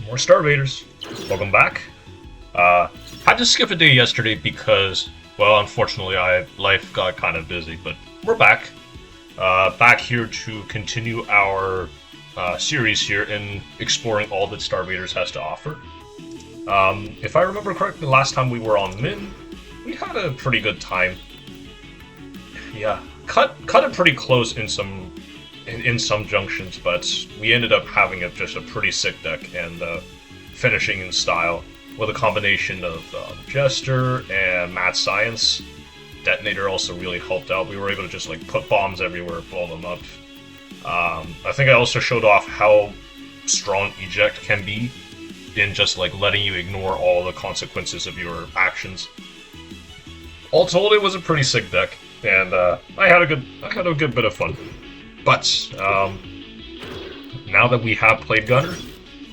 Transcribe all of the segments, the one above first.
More Starvaders. Welcome back. Had to skip a day yesterday because, well, unfortunately, life got kind of busy, but we're back. Back here to continue our series here in exploring all that Starvaders has to offer. If I remember correctly, last time we were on Min, we had a pretty good time. Yeah, cut it pretty close in some junctions, but we ended up having just a pretty sick deck and finishing in style with a combination of Jester and Mad Science. Detonator also really helped out. We were able to just put bombs everywhere, blow them up. I think I also showed off how strong Eject can be in just letting you ignore all the consequences of your actions. All told, it was a pretty sick deck, and I had a good bit of fun. But now that we have played Gunner,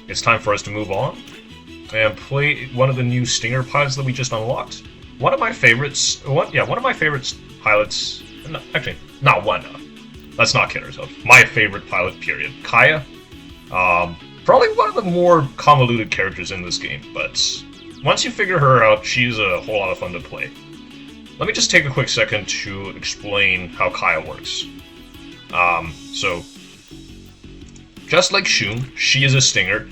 it's time for us to move on and play one of the new Stinger pilots that we just unlocked. One of my favorites pilots. No, actually, not one. Let's not kid ourselves. My favorite pilot, period. Kaia. Probably one of the more convoluted characters in this game, but once you figure her out, she's a whole lot of fun to play. Let me just take a quick second to explain how Kaia works. So, just like Shun, she is a Stinger,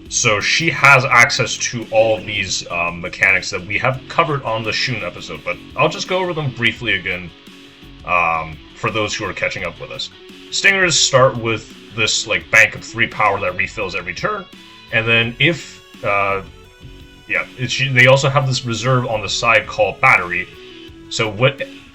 so she has access to all of these mechanics that we have covered on the Shun episode, but I'll just go over them briefly again for those who are catching up with us. Stingers start with this bank of 3 power that refills every turn, and then if they also have this reserve on the side called Battery. So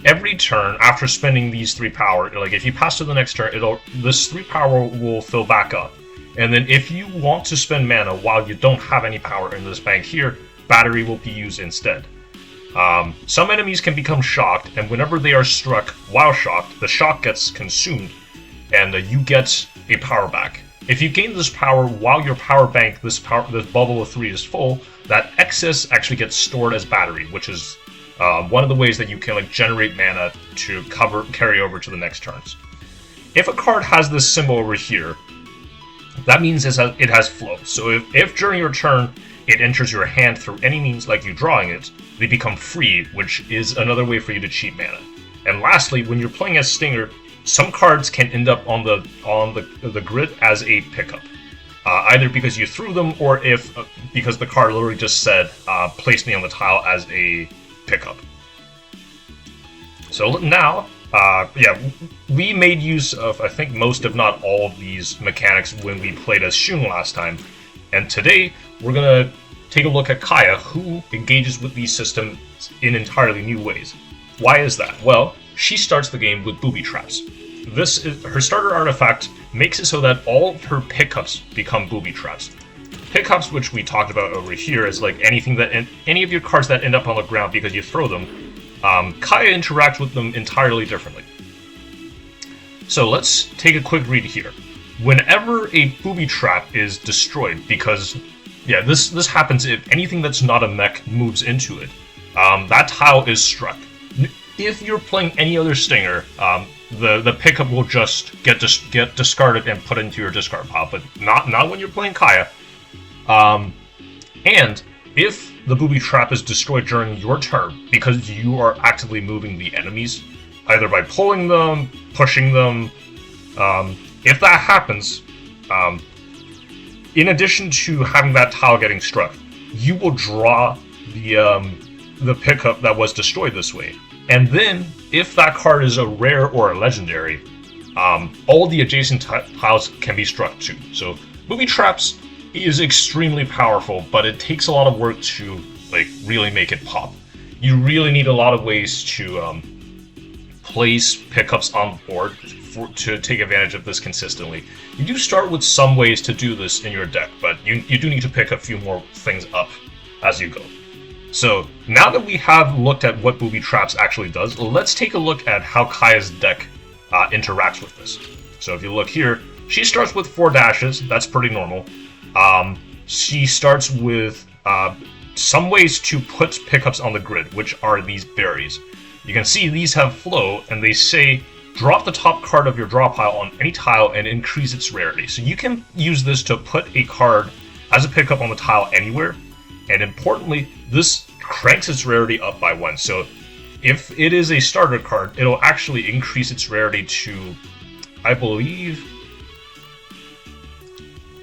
every turn after spending these 3 power, if you pass to the next turn, this 3 power will fill back up. And then if you want to spend mana while you don't have any power in this bank here, Battery will be used instead. Some enemies can become shocked, and whenever they are struck while shocked, the shock gets consumed, and you get a power back. If you gain this power while your power bank, this bubble of 3 is full, that excess actually gets stored as Battery, which is one of the ways that you can generate mana to carry over to the next turns. If a card has this symbol over here, that means it has flow. So if during your turn it enters your hand through any means like you drawing it, they become free, which is another way for you to cheat mana. And lastly, when you're playing as Stinger, some cards can end up on the grid as a pickup. Either because you threw them, or because the card literally just said, place me on the tile as a pickup. So now, we made use of, I think, most if not all of these mechanics when we played as Shun last time. And today, we're going to take a look at Kaia, who engages with these systems in entirely new ways. Why is that? Well, she starts the game with booby traps. Her starter artifact makes it so that all of her pickups become booby traps. Pickups, which we talked about over here, is anything that any of your cards that end up on the ground because you throw them. Kaia interacts with them entirely differently. So let's take a quick read here. Whenever a booby trap is destroyed, because this happens if anything that's not a mech moves into it, that tile is struck. If you're playing any other Stinger, the pickup will just get discarded and put into your discard pile, but not when you're playing Kaia. And if the booby trap is destroyed during your turn because you are actively moving the enemies, either by pulling them, pushing them, if that happens, in addition to having that tile getting struck, you will draw the pickup that was destroyed this way. And then, if that card is a rare or a legendary, all the adjacent tiles can be struck too. So, booby traps is extremely powerful, but it takes a lot of work to really make it pop. You really need a lot of ways to place pickups on board to take advantage of this consistently. You do start with some ways to do this in your deck, but you do need to pick a few more things up as you go. So now that we have looked at what booby traps actually does, let's take a look at how Kaia's deck interacts with this. So if you look here, she starts with 4 dashes. That's pretty normal. She starts with some ways to put pickups on the grid, which are these berries. You can see these have flow, and they say drop the top card of your draw pile on any tile and increase its rarity. So you can use this to put a card as a pickup on the tile anywhere, and importantly, this cranks its rarity up by 1. So if it is a starter card, it'll actually increase its rarity to, I believe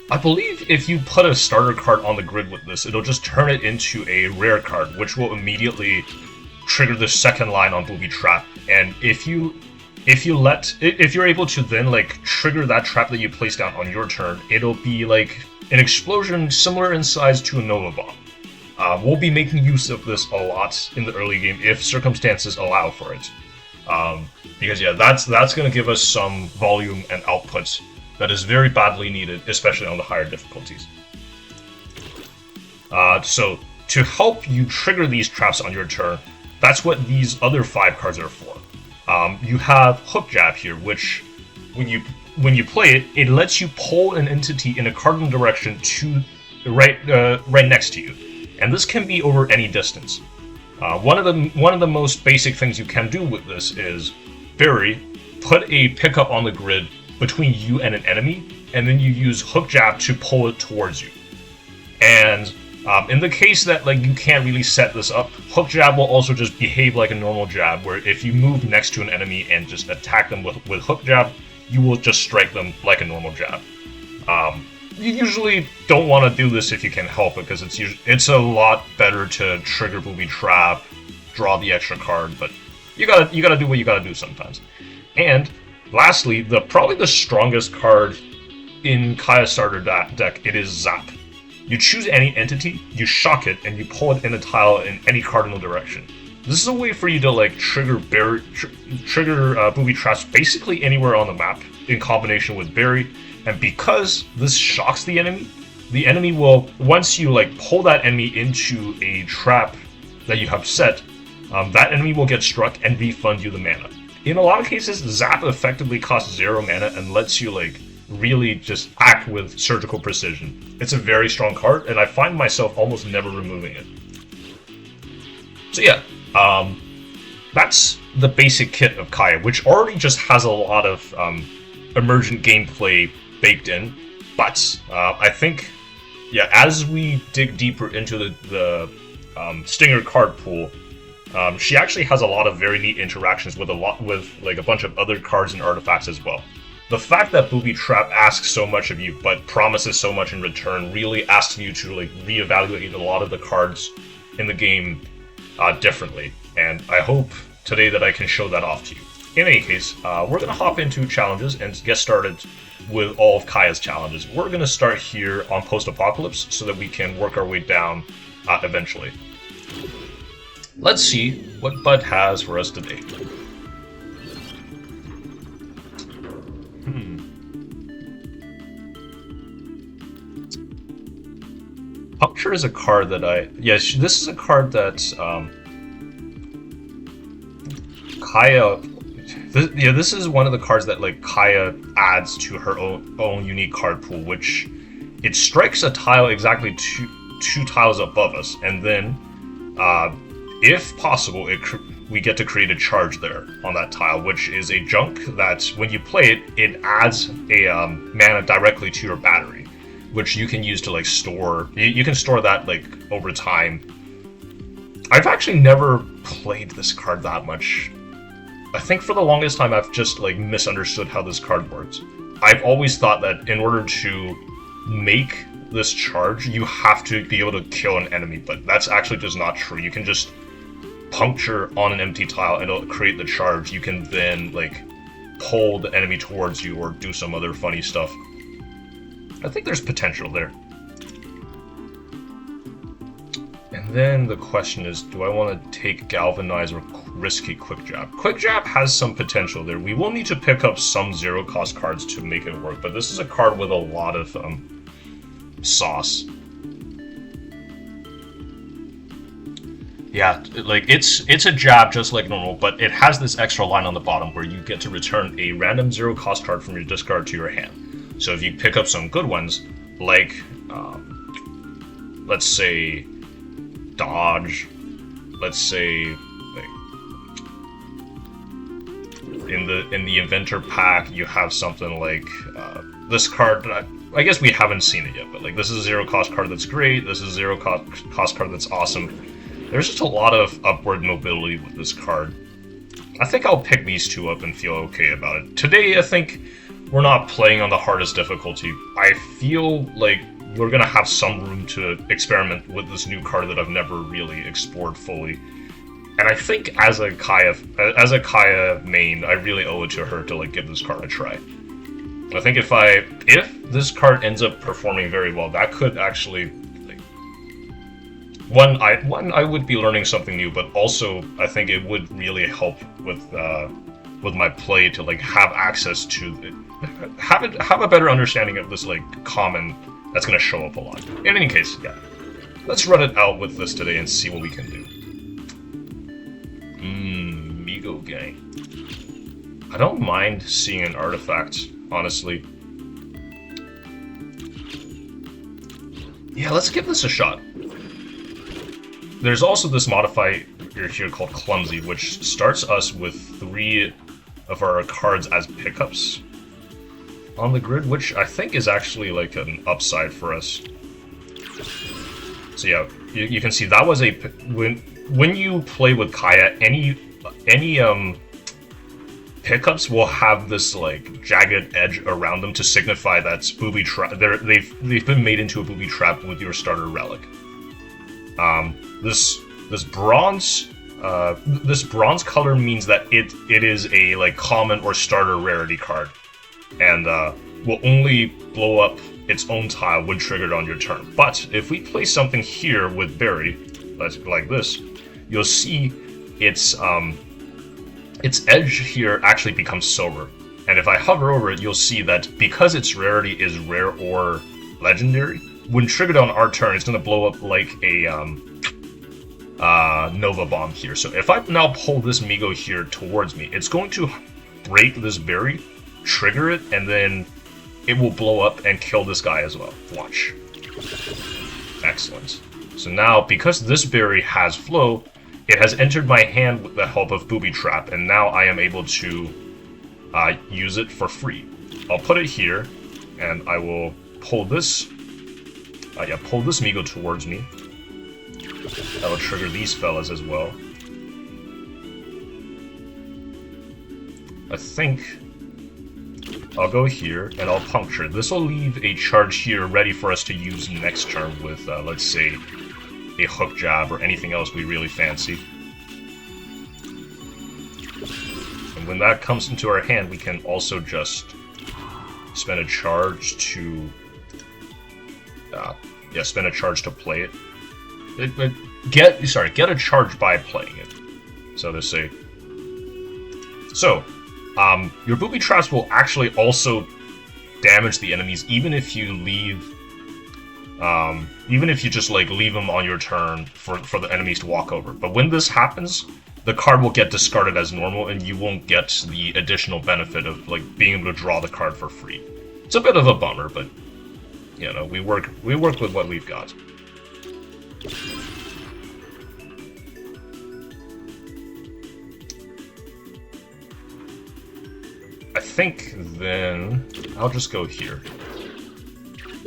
if you put a starter card on the grid with this, it'll just turn it into a rare card, which will immediately trigger the second line on Booby Trap. And if you're able to then like trigger that trap that you place down on your turn, it'll be like an explosion similar in size to a Nova Bomb. We'll be making use of this a lot in the early game if circumstances allow for it. Because yeah, that's going to give us some volume and output that is very badly needed, especially on the higher difficulties. So to help you trigger these traps on your turn, that's what these other 5 cards are for. You have Hook Jab here, which when you play it, it lets you pull an entity in a cardinal direction to right next to you, and this can be over any distance. One of the most basic things you can do with this is bury, put a pickup on the grid between you and an enemy, and then you use Hook Jab to pull it towards you. And in the case that like you can't really set this up, Hook Jab will also just behave like a normal jab, where if you move next to an enemy and just attack them with Hook Jab, you will just strike them like a normal jab. You usually don't want to do this if you can help it, because it's a lot better to trigger Booby Trap, draw the extra card, but you gotta do what you gotta do sometimes. And lastly, probably the strongest card in Kaia starter deck, it is Zap. You choose any entity, you shock it, and you pull it in a tile in any cardinal direction. This is a way for you to like trigger booby traps basically anywhere on the map in combination with bury. And because this shocks the enemy will, once you like pull that enemy into a trap that you have set, that enemy will get struck and refund you the mana. In a lot of cases, Zap effectively costs 0 mana and lets you like really just act with surgical precision. It's a very strong card, and I find myself almost never removing it. So yeah, that's the basic kit of Kaia, which already just has a lot of emergent gameplay baked in. But I think, yeah, as we dig deeper into the Stinger card pool, she actually has a lot of very neat interactions with like a bunch of other cards and artifacts as well. The fact that Booby Trap asks so much of you, but promises so much in return, really asks you to like reevaluate a lot of the cards in the game differently. And I hope today that I can show that off to you. In any case, we're going to hop into challenges and get started with all of Kaia's challenges. We're going to start here on Post-Apocalypse so that we can work our way down eventually. Let's see what Bud has for us today. Puncture is a card that this is a card that Kaia. This is one of the cards that like Kaia adds to her own unique card pool, which it strikes a tile exactly two tiles above us, and then if possible, we get to create a charge there on that tile, which is a junk that when you play it, it adds a mana directly to your battery, which you can use to like store. You can store that like over time. I've actually never played this card that much. I think for the longest time I've just like misunderstood how this card works. I've always thought that in order to make this charge, you have to be able to kill an enemy, but that's actually just not true. You can just puncture on an empty tile and it'll create the charge. You can then like pull the enemy towards you or do some other funny stuff. I think there's potential there. And then the question is, do I want to take Galvanize or risky Quick Jab? Quick Jab has some potential there. We will need to pick up some zero cost cards to make it work, but this is a card with a lot of sauce. Yeah, like it's a jab just like normal, but it has this extra line on the bottom where you get to return a random zero cost card from your discard to your hand. So if you pick up some good ones, like let's say Dodge, let's say like in the Inventor pack, you have something like this card. I guess we haven't seen it yet, but like this is a zero cost card that's great. This is a zero cost card that's awesome. There's just a lot of upward mobility with this card. I think I'll pick these two up and feel okay about it. Today, I think we're not playing on the hardest difficulty. I feel like we're gonna have some room to experiment with this new card that I've never really explored fully. And I think as a Kaia main, I really owe it to her to like give this card a try. I think if this card ends up performing very well, that could actually like I would be learning something new, but also I think it would really help with my play to like have access to have a better understanding of this like common that's gonna show up a lot. In any case, yeah. Let's run it out with this today and see what we can do. Migo gang. I don't mind seeing an artifact, honestly. Yeah, let's give this a shot. There's also this modifier here called Clumsy, which starts us with 3 of our cards as pickups on the grid, which I think is actually like an upside for us. So yeah, you can see that was a when you play with Kaia, any pickups will have this like jagged edge around them to signify that's booby trap. They've been made into a booby trap with your starter relic. This bronze color means that it is a like common or starter rarity card, and will only blow up its own tile when triggered on your turn. But if we place something here with Berry, like this, you'll see its edge here actually becomes silver. And if I hover over it, you'll see that because its rarity is rare or legendary, when triggered on our turn, it's going to blow up like a Nova Bomb here. So if I now pull this Migo here towards me, it's going to break this berry, trigger it, and then it will blow up and kill this guy as well. Watch. Excellent. So now, because this berry has flow, it has entered my hand with the help of Booby Trap, and now I am able to use it for free. I'll put it here, and I will pull this. Pull this Migo towards me. That will trigger these fellas as well. I think I'll go here, and I'll puncture. This will leave a charge here ready for us to use next turn with, let's say, a hook jab or anything else we really fancy. And when that comes into our hand, we can also just spend a charge to... spend a charge to play it. Get a charge by playing it, so to say. So, your booby traps will actually also damage the enemies, even if you just like leave them on your turn for the enemies to walk over. But when this happens, the card will get discarded as normal, and you won't get the additional benefit of like being able to draw the card for free. It's a bit of a bummer, but you know, we work with what we've got. I think then I'll just go here.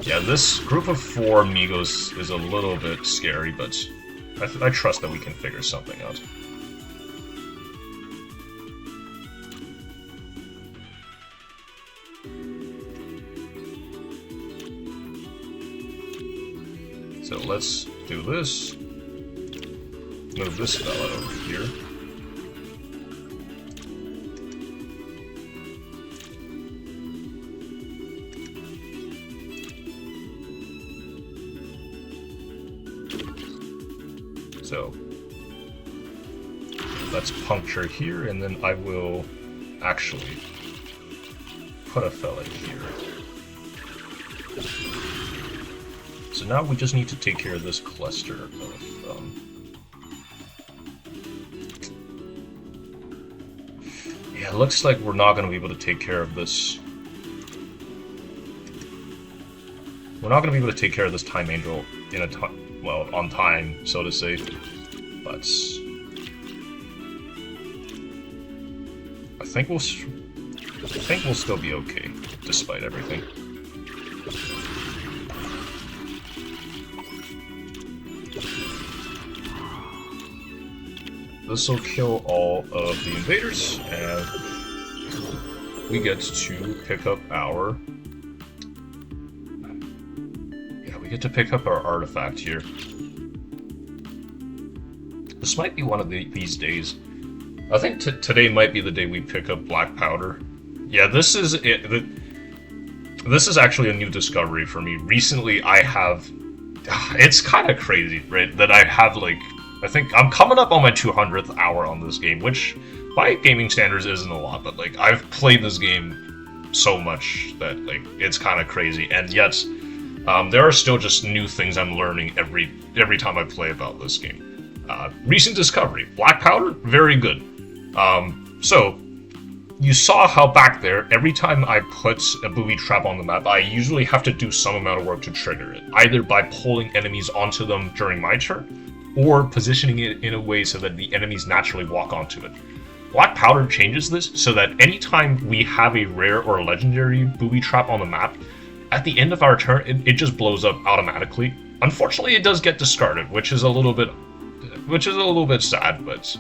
Yeah, this group of 4 Migos is a little bit scary, but I trust that we can figure something out. So let's do this. Move this fella over here. So let's puncture here, and then I will actually put a fella here. So now we just need to take care of this cluster of... Yeah, it looks like we're not going to be able to take care of this. We're not going to be able to take care of this Time Angel in a on time, so to say. But I think we'll still be okay, despite everything. This will kill all of the invaders, and we get to pick up our... Yeah, we get to pick up our artifact here. This might be one of these days. I think today might be the day we pick up black powder. Yeah, this is it. This is actually a new discovery for me. Recently, I have... It's kind of crazy, right? That I have, like... I think I'm coming up on my 200th hour on this game, which by gaming standards isn't a lot, but like I've played this game so much that like it's kind of crazy, and yet there are still just new things I'm learning every time I play about this game. Recent discovery: black powder, very good. So you saw how back there, every time I put a booby trap on the map, I usually have to do some amount of work to trigger it, either by pulling enemies onto them during my turn, or positioning it in a way so that the enemies naturally walk onto it. Black powder changes this so that anytime we have a rare or legendary booby trap on the map, at the end of our turn, it just blows up automatically. Unfortunately, it does get discarded, which is a little bit sad, but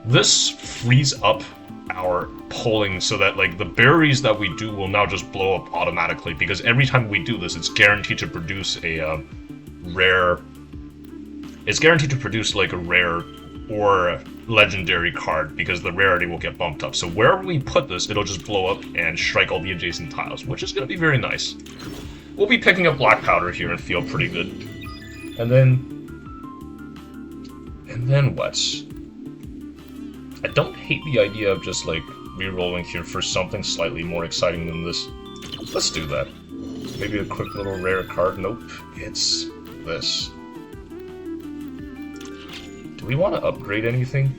this frees up our pulling so that like the berries that we do will now just blow up automatically, because every time we do this, it's guaranteed to produce a rare. It's guaranteed to produce like a rare or legendary card, because the rarity will get bumped up. So wherever we put this, it'll just blow up and strike all the adjacent tiles, which is going to be very nice. We'll be picking up black powder here and feel pretty good. And then what? I don't hate the idea of just like re-rolling here for something slightly more exciting than this. Let's do that. Maybe a quick little rare card. Nope, it's this. Do we want to upgrade anything?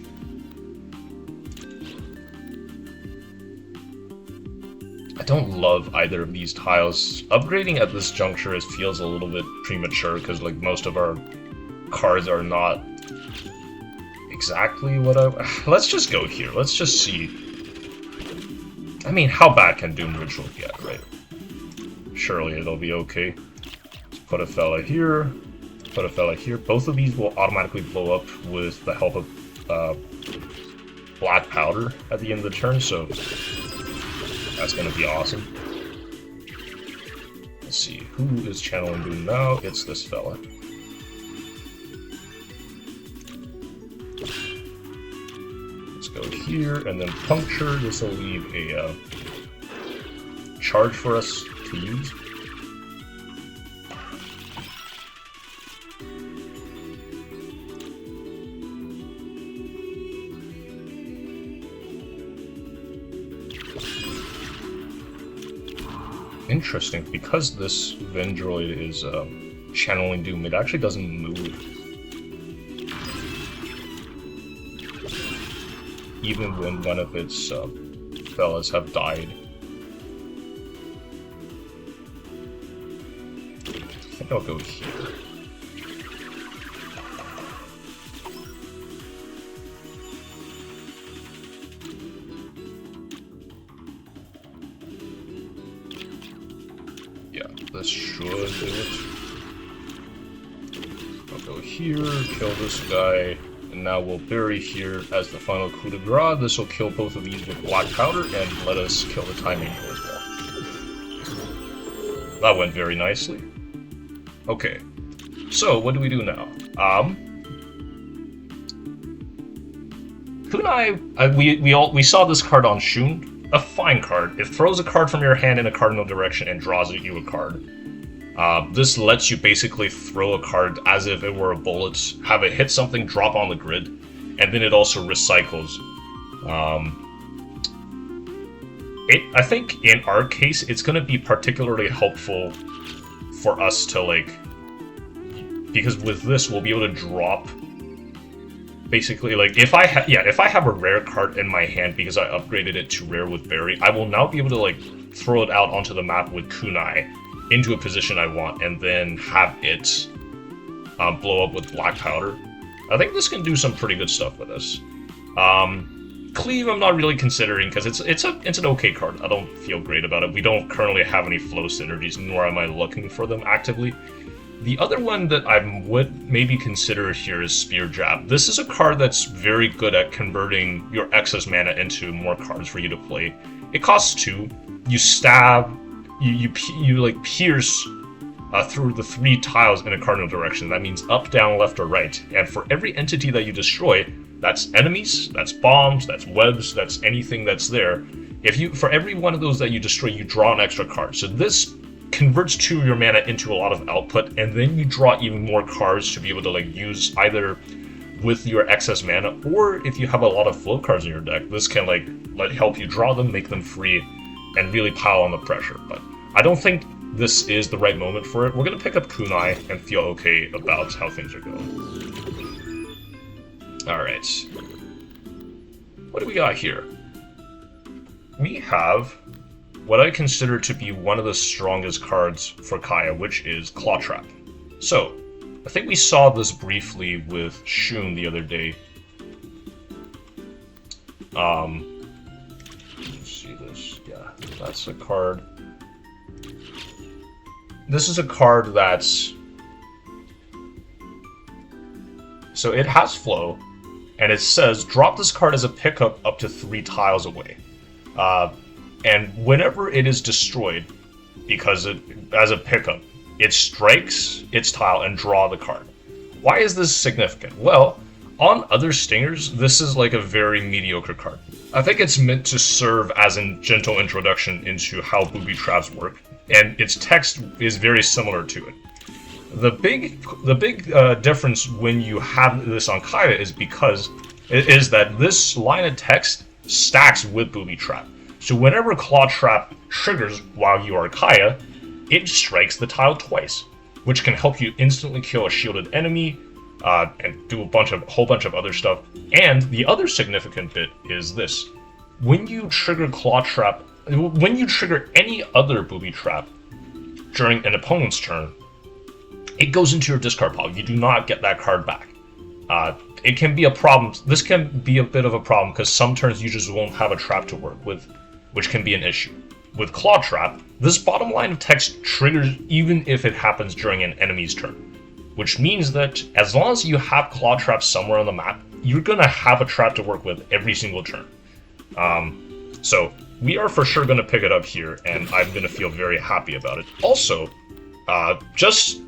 I don't love either of these tiles. Upgrading at this juncture feels a little bit premature, because like most of our cards are not exactly what I... Let's just go here. Let's just see. I mean, how bad can Doom Ritual get, right? Surely it'll be okay. Let's put a fella here. Put a fella here. Both of these will automatically blow up with the help of black powder at the end of the turn, so that's going to be awesome. Let's see, who is channeling Doom now? It's this fella. Let's go here, and then puncture. This will leave a charge for us to use. Interesting, because this Vendroid is channeling Doom, it actually doesn't move. Even when one of its fellas have died. I think I'll go here. This should do it. I'll go here, kill this guy, and now we'll bury here as the final coup de grace. This will kill both of these with black powder and let us kill the time angel as well. That went very nicely. Okay, so what do we do now? Kunai, we saw this card on Shun. A fine card. It throws a card from your hand in a cardinal direction and draws you a card. This lets you basically throw a card as if it were a bullet, have it hit something, drop on the grid, and then it also recycles. I think in our case, it's going to be particularly helpful for us to like, because with this we'll be able to drop. Basically, like, if I have a rare card in my hand because I upgraded it to rare with Berry, I will now be able to, like, throw it out onto the map with Kunai into a position I want, and then have it blow up with black powder. I think this can do some pretty good stuff with us. Cleave I'm not really considering because it's an okay card. I don't feel great about it. We don't currently have any flow synergies, nor am I looking for them actively. The other one that I would maybe consider here is Spear Jab. This is a card that's very good at converting your excess mana into more cards for you to play. It costs 2. You stab, you like pierce through the 3 tiles in a cardinal direction. That means up, down, left, or right. And for every entity that you destroy, that's enemies, that's bombs, that's webs, that's anything that's there. For every one of those that you destroy, you draw an extra card. So this converts 2 of your mana into a lot of output, and then you draw even more cards to be able to like use either with your excess mana, or if you have a lot of flow cards in your deck, this can help you draw them, make them free, and really pile on the pressure. But I don't think this is the right moment for it. We're gonna pick up Kunai and feel okay about how things are going. Alright. What do we got here? We have what I consider to be one of the strongest cards for Kaia, which is Claw Trap. So, I think we saw this briefly with Shun the other day. Let's see this. Yeah, that's a card. This is a card that's... So it has flow, and it says, drop this card as a pickup up to 3 tiles away. And whenever it is destroyed, because as a pickup, it strikes its tile and draw the card. Why is this significant? Well, on other Stingers, this is like a very mediocre card. I think it's meant to serve as a gentle introduction into how booby traps work, and its text is very similar to it. The big difference when you have this on Kaia is that this line of text stacks with booby trap. So whenever Claw Trap triggers while you are Kaia, it strikes the tile twice, which can help you instantly kill a shielded enemy, and do a whole bunch of other stuff. And the other significant bit is this: when you trigger Claw Trap, when you trigger any other booby trap during an opponent's turn, it goes into your discard pile. You do not get that card back. It can be a problem. This can be a bit of a problem because some turns you just won't have a trap to work with, which can be an issue. With Claw Trap, this bottom line of text triggers even if it happens during an enemy's turn, which means that as long as you have Claw Trap somewhere on the map, you're gonna have a trap to work with every single turn. So we are for sure gonna pick it up here, and I'm gonna feel very happy about it. Also, just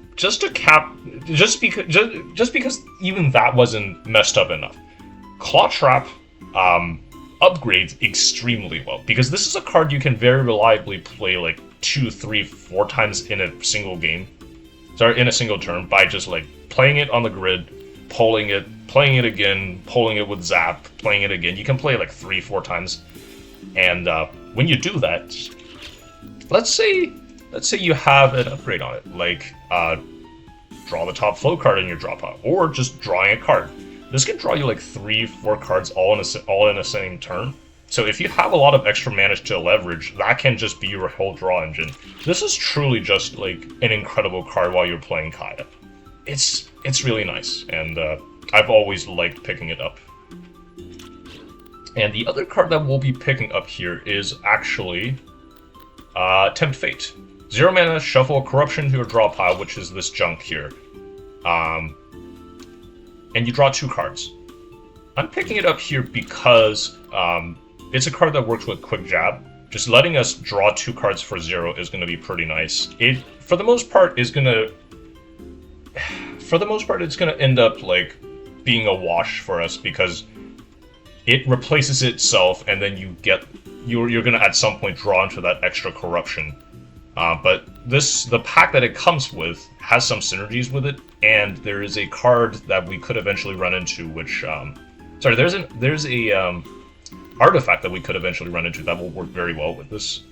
because even that wasn't messed up enough, Claw Trap upgrades extremely well, because this is a card you can very reliably play like 2, 3, 4 times in a single game. Sorry, in a single turn, by just like playing it on the grid, pulling it again, pulling it with Zap, playing it again. You can play like 3, 4 times, and when you do that, let's say you have an upgrade on it, like draw the top flow card in your draw pile, or just drawing a card. This can draw you like 3, 4 cards all in a same turn. So if you have a lot of extra mana to leverage, that can just be your whole draw engine. This is truly just like an incredible card while you're playing Kaia. It's really nice, and I've always liked picking it up. And the other card that we'll be picking up here is actually Tempt Fate. 0 mana, shuffle a corruption to your draw pile, which is this junk here. And you draw 2 cards. I'm picking it up here because it's a card that works with Quick Jab. Just letting us draw 2 cards for 0 is going to be pretty nice. It, for the most part, it's going to end up like being a wash for us, because it replaces itself, and then you're going to at some point draw into that extra corruption. But the pack that it comes with has some synergies with it, and there is a card that we could eventually run into, which there's a artifact that we could eventually run into that will work very well with this.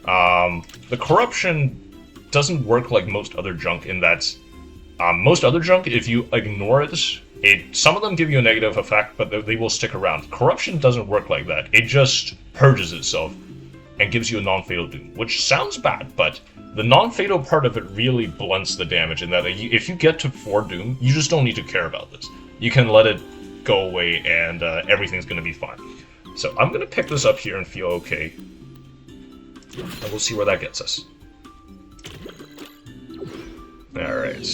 The corruption doesn't work like most other junk in that most other junk, if you ignore it, some of them give you a negative effect, but they will stick around. Corruption doesn't work like that. It just purges itself and gives you a non-fatal doom, which sounds bad, but the non-fatal part of it really blunts the damage in that if you get to 4 doom, you just don't need to care about this. You can let it go away, and everything's going to be fine. So I'm gonna pick this up here and feel okay. And we'll see where that gets us. Alright.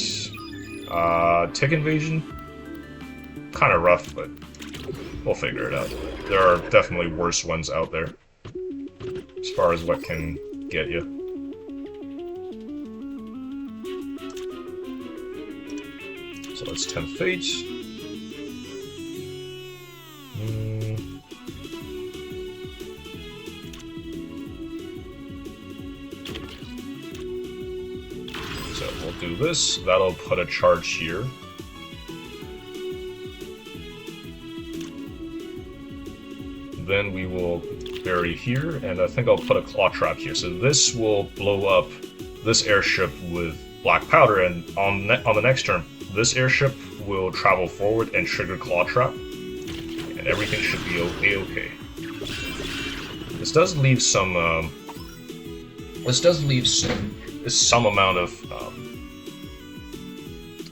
Tick Invasion? Kinda rough, but we'll figure it out. There are definitely worse ones out there. As far as what can get you. So let's tempt fate. So we'll do this. That'll put a charge here. Then we will bury here, and I think I'll put a claw trap here. So this will blow up this airship with black powder, and on the next turn, this airship will travel forward and trigger claw trap, and everything should be okay. This does leave some. Some amount of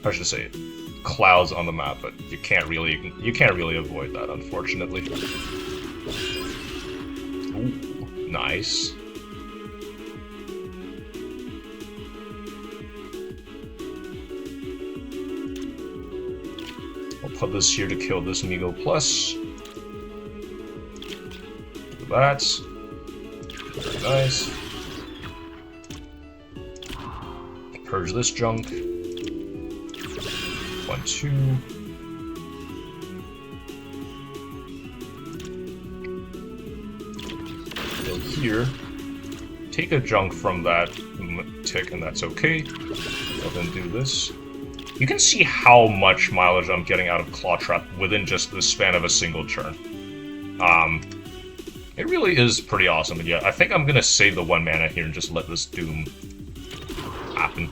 how should I say it? Clouds on the map, but you can't really avoid that, unfortunately. Ooh, nice. I'll put this here to kill this Migo Plus. Do that. Very nice. Purge this junk. 1, 2. Go here. Take a junk from that tick, and that's okay. I'll then do this. You can see how much mileage I'm getting out of Claw Trap within just the span of a single turn. It really is pretty awesome, and yeah, I think I'm gonna save the 1 mana here and just let this doom happen.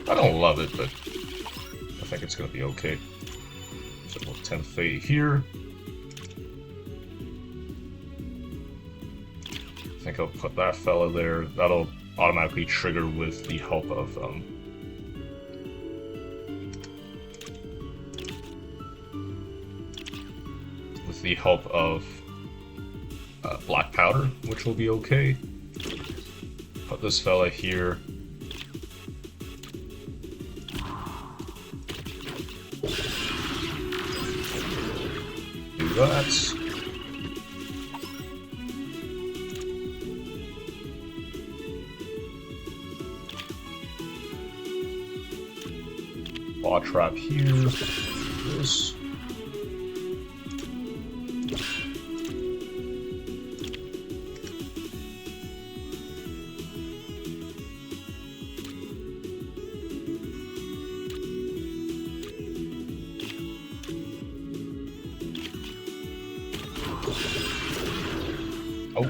I don't love it, but I think it's gonna be okay. So we'll tempt fate here. I think I'll put that fella there. That'll automatically trigger with the help of black powder, which will be okay. Put this fella here. Do that. Claw trap here. This. Oh,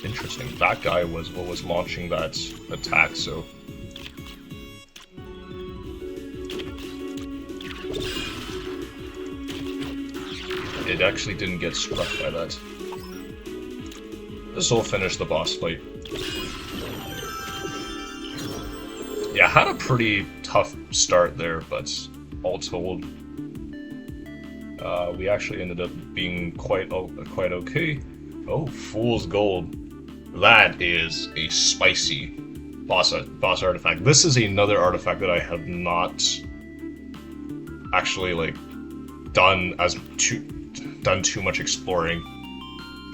interesting. That guy was what was launching that attack, so... It actually didn't get struck by that. This will finish the boss fight. Yeah, I had a pretty tough start there, but all told, we actually ended up being quite okay. Oh, Fool's Gold. That is a spicy boss artifact. This is another artifact that I have not actually done too much exploring.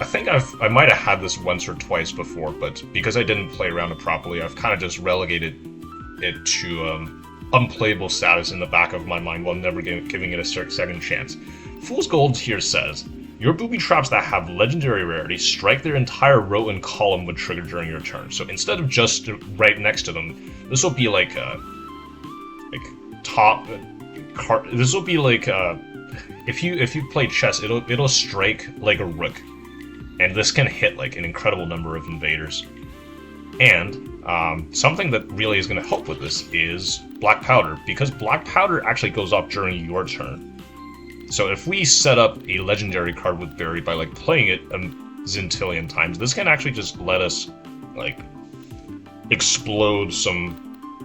I think I might have had this once or twice before, but because I didn't play around it properly, I've kind of just relegated it to unplayable status in the back of my mind while never giving it a second chance. Fool's Gold here says, your booby traps that have legendary rarity strike their entire row and column would trigger during your turn. So instead of just right next to them, this will be like top card. This will be like if you play chess, it'll strike like a rook, and this can hit like an incredible number of invaders. And something that really is going to help with this is black powder, because black powder actually goes off during your turn. So if we set up a legendary card with Barry by playing it a zintillion times, this can actually just let us explode some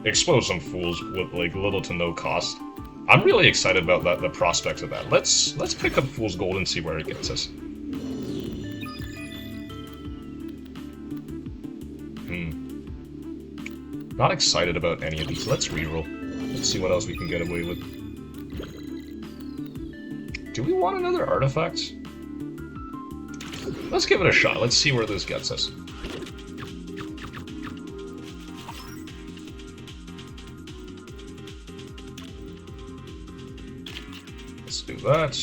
fools with little to no cost. I'm really excited about that, the prospects of that. Let's pick up Fool's Gold and see where it gets us. Not excited about any of these. Let's reroll. Let's see what else we can get away with. Do we want another artifact? Let's give it a shot. Let's see where this gets us. Let's do that.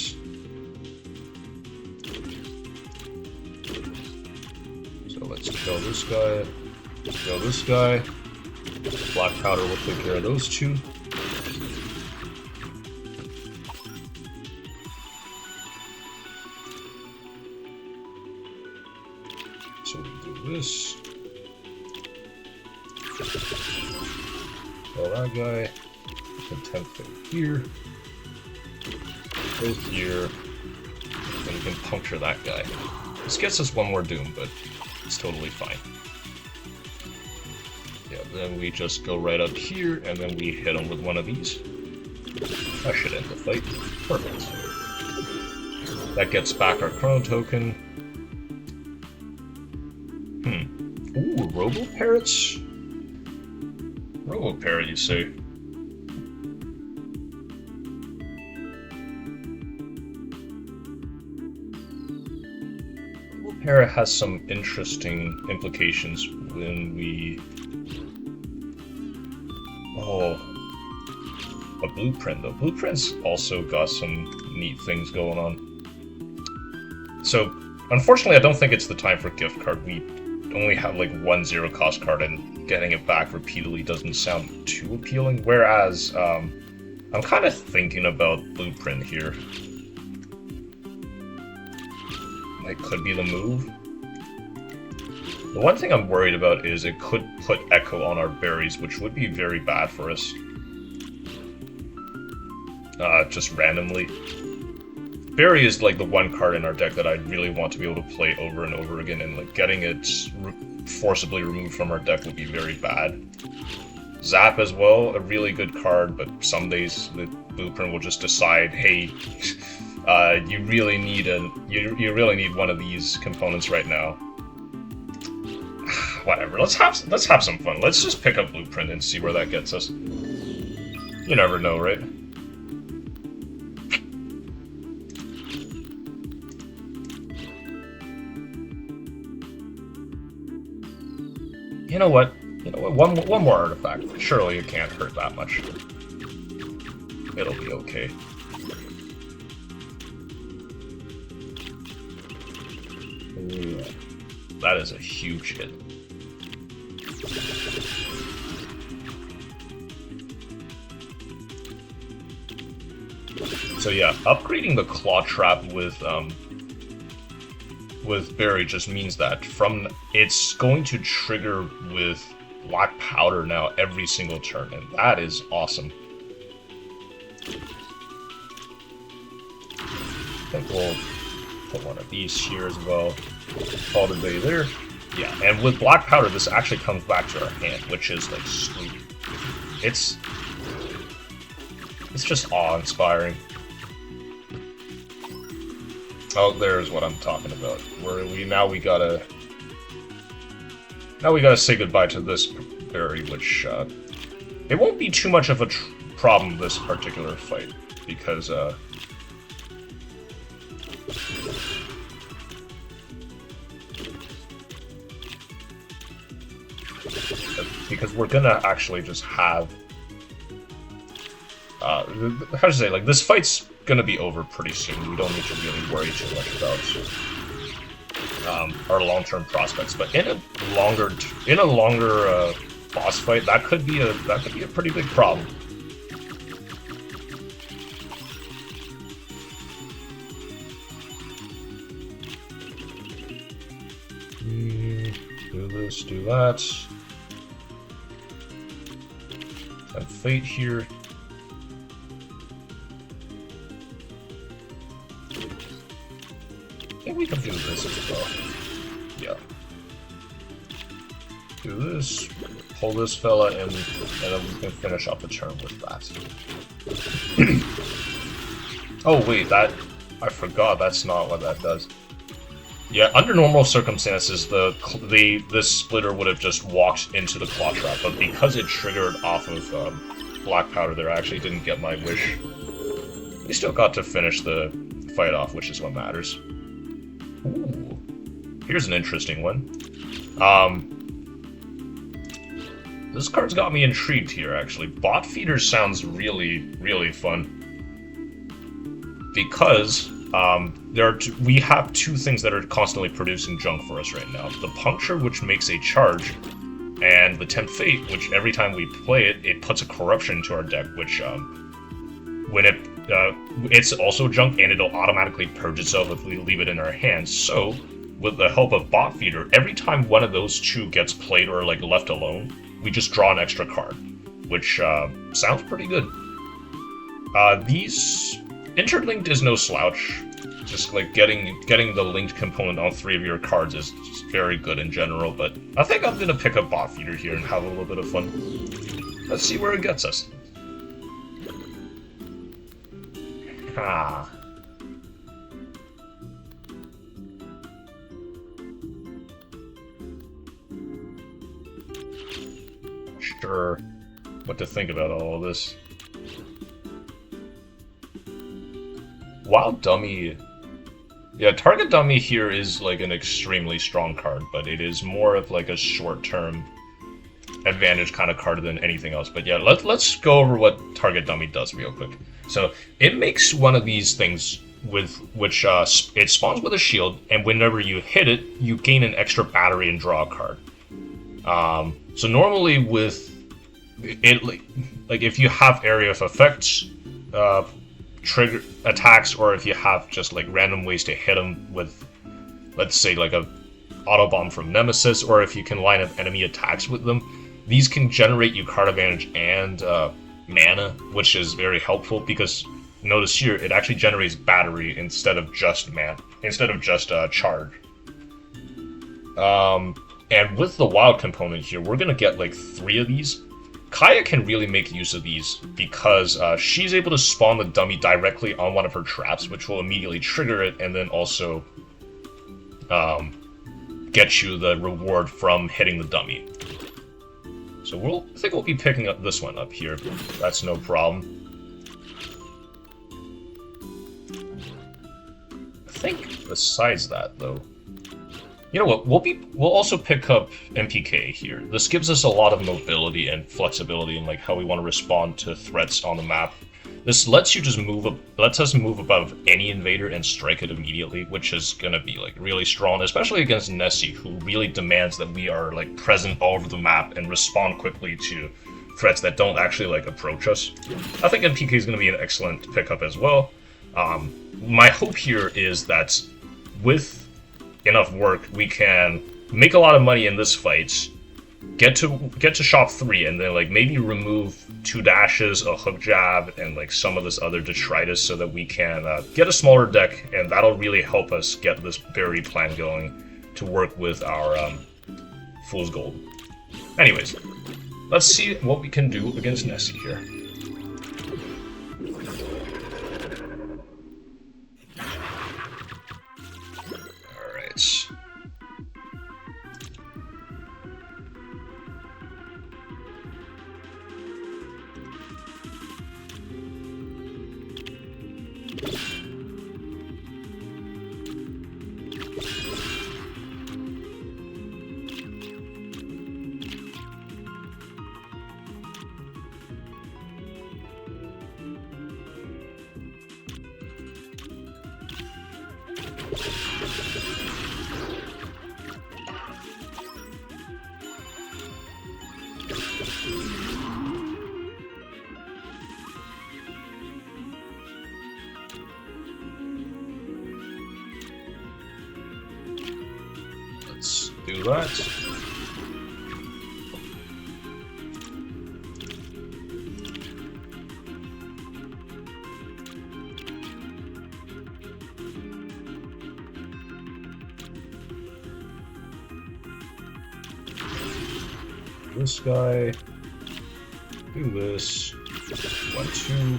So let's kill this guy. Kill this guy. Black powder will take care of those two. So we do this. Kill that guy. Content fit here. Go here. And we can puncture that guy. This gets us one more doom, but it's totally fine. Yeah, then we just go right up here, and then we hit him with one of these. That should end the fight. Perfect. That gets back our chrono token. Ooh, robo-parrots? Robo-parrot, you say? Robo-parrot has some interesting implications when we... Oh, a blueprint though. Blueprint's also got some neat things going on. So, unfortunately, I don't think it's the time for gift card. We only have like one zero cost card, and getting it back repeatedly doesn't sound too appealing. Whereas, I'm kind of thinking about blueprint here. That could be the move. The one thing I'm worried about is it could put Echo on our berries, which would be very bad for us. Just randomly. Berry is like the one card in our deck that I really want to be able to play over and over again, and like getting it forcibly removed from our deck would be very bad. Zap as well, a really good card, but some days the blueprint will just decide, hey, you really need one of these components right now. Whatever. Let's have some fun. Let's just pick up blueprint and see where that gets us. You never know, right? You know what? One more artifact. Surely it can't hurt that much. It'll be okay. Ooh, that is a huge hit. So yeah, upgrading the Claw Trap with Berry just means that it's going to trigger with Black Powder now every single turn, and that is awesome. I think we'll put one of these here as well. Call the day there. Yeah, and with Black Powder, this actually comes back to our hand, which is like sweet. It's just awe-inspiring. Oh, there's what I'm talking about. Now we gotta say goodbye to this berry, which it won't be too much of a problem this particular fight because we're gonna actually just have how to say, like, this fight's gonna be over pretty soon. We don't need to really worry too much about our long-term prospects. But in a longer boss fight, that could be a pretty big problem. Do this, do that. And Fate here. I think we can do this as well. Yeah. Do this, pull this fella in, and then we can finish up the turn with that. Oh wait, that... I forgot, that's not what that does. Yeah, under normal circumstances, this splitter would have just walked into the claw trap, but because it triggered off of black powder there, I actually didn't get my wish. We still got to finish the fight off, which is what matters. Ooh. Here's an interesting one. This card's got me intrigued here, actually. Bot Feeder sounds really, really fun. Because we have two things that are constantly producing junk for us right now. The Puncture, which makes a charge, and the Tempt Fate, which every time we play it, it puts a corruption into our deck, which when it's also junk and it'll automatically purge itself if we leave it in our hands. So, with the help of Bot Feeder, every time one of those two gets played or like left alone, we just draw an extra card, which sounds pretty good. These interlinked is no slouch. Just like getting the linked component on 3 of your cards is just very good in general. But I think I'm gonna pick up Bot Feeder here and have a little bit of fun. Let's see where it gets us. Ah. Sure. What to think about all of this. Wild Dummy... Yeah, Target Dummy here is like an extremely strong card, but it is more of like a short-term advantage kind of card than anything else. But yeah, let's go over what Target Dummy does real quick. So, it makes one of these things with which it spawns with a shield, and whenever you hit it, you gain an extra battery and draw a card. So normally with it, like if you have area of effects, trigger attacks, or if you have just like random ways to hit them with, let's say like a auto bomb from Nemesis, or if you can line up enemy attacks with them, these can generate you card advantage and mana, which is very helpful because notice here it actually generates battery instead of just charge. And with the wild component here, we're gonna get like 3 of these. Kaia can really make use of these because she's able to spawn the dummy directly on one of her traps, which will immediately trigger it, and then also get you the reward from hitting the dummy. So I think we'll be picking up this one up here. That's no problem. I think besides that, though, you know what? We'll also pick up MPK here. This gives us a lot of mobility and flexibility in like how we want to respond to threats on the map. This lets us move above any invader and strike it immediately, which is gonna be like really strong, especially against Nessie, who really demands that we are like present all over the map and respond quickly to threats that don't actually like approach us. I think MPK is gonna be an excellent pickup as well. My hope here is that with enough work, we can make a lot of money in this fight, get to shop 3, and then like maybe remove 2 dashes, a hook jab, and like some of this other detritus, so that we can get a smaller deck, and that'll really help us get this berry plan going to work with our Fool's Gold. Anyways, let's see what we can do against Nessie here. Let's do that. this guy. Do this. 1, 2.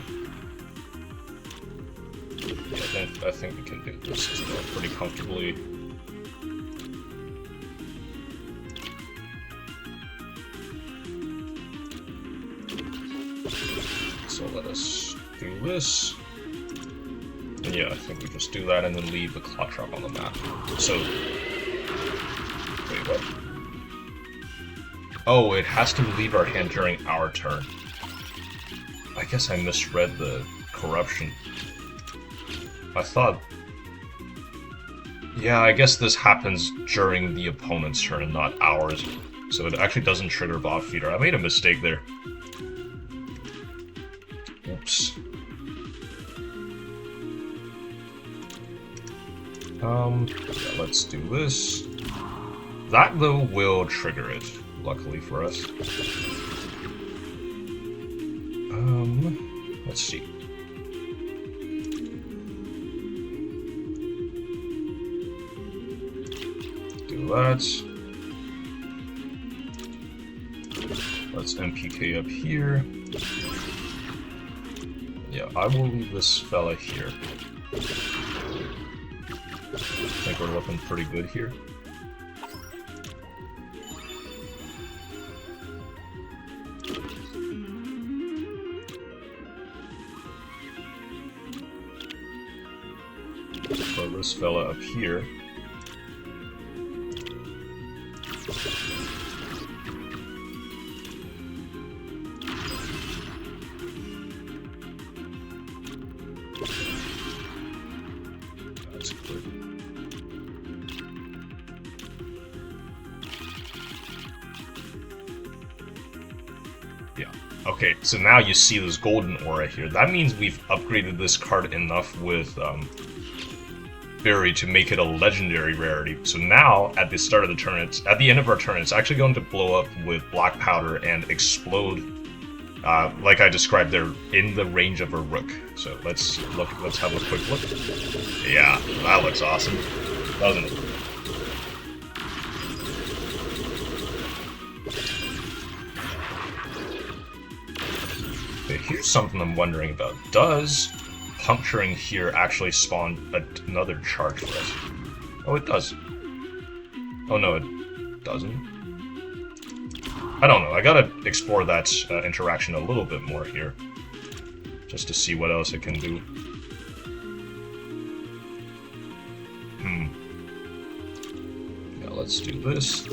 Yeah, I think we can do this as well pretty comfortably. So let us do this. And yeah, I think we just do that and then leave the clock trap on the map. So, wait, what? Oh, it has to leave our hand during our turn. I guess I misread the corruption. I thought... Yeah, I guess this happens during the opponent's turn and not ours. So it actually doesn't trigger bot feeder. I made a mistake there. Oops. Yeah, let's do this. That, though, will trigger it, luckily for us. Let's see. Do that. Let's MPK up here. Yeah, I will leave this fella here. I think we're looking pretty good here. Throw this fella up here. That's good. Yeah. Okay, so now you see this golden aura here. That means we've upgraded this card enough with Berry to make it a legendary rarity. So now, at the start of the turn, at the end of our turn, it's actually going to blow up with black powder and explode, like I described there, in the range of a rook. So let's have a quick look. Yeah, that looks awesome, doesn't it? Okay, here's something I'm wondering about. Does puncturing here actually spawn another charge for us? Oh, it does. Oh no, it doesn't. I don't know. I gotta explore that interaction a little bit more here, just to see what else it can do. Yeah, let's do this.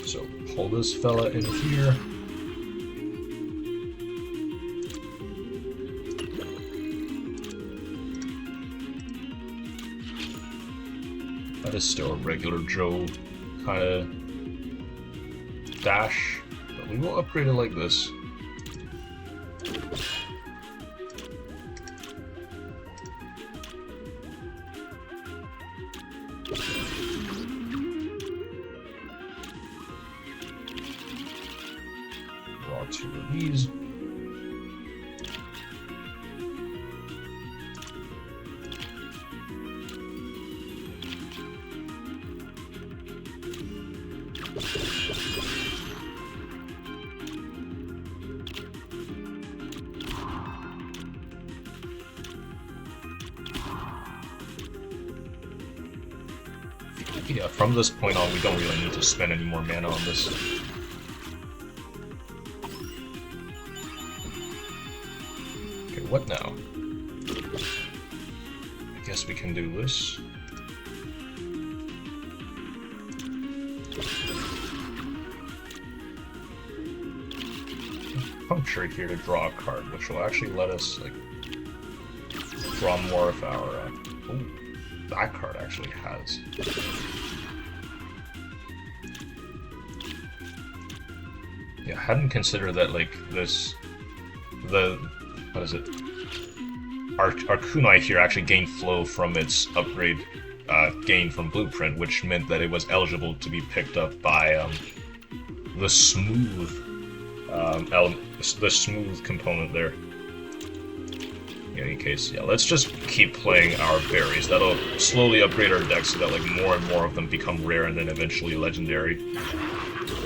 So pull this fella in here. That is still a regular Joe kind of dash, but we will upgrade it like this. Draw 2 of these. Yeah, from this point on, we don't really need to spend any more mana on this. Okay, what now? I guess we can do this. Puncture here to draw a card, which will actually let us, like, draw more of our, oh, that card actually has. Yeah, I hadn't considered that, like, this, what is it? Our kunai here actually gained flow from its upgrade gain from Blueprint, which meant that it was eligible to be picked up by the smooth the smooth component there. In any case, yeah, let's just keep playing our berries. That'll slowly upgrade our deck so that like more and more of them become rare and then eventually legendary.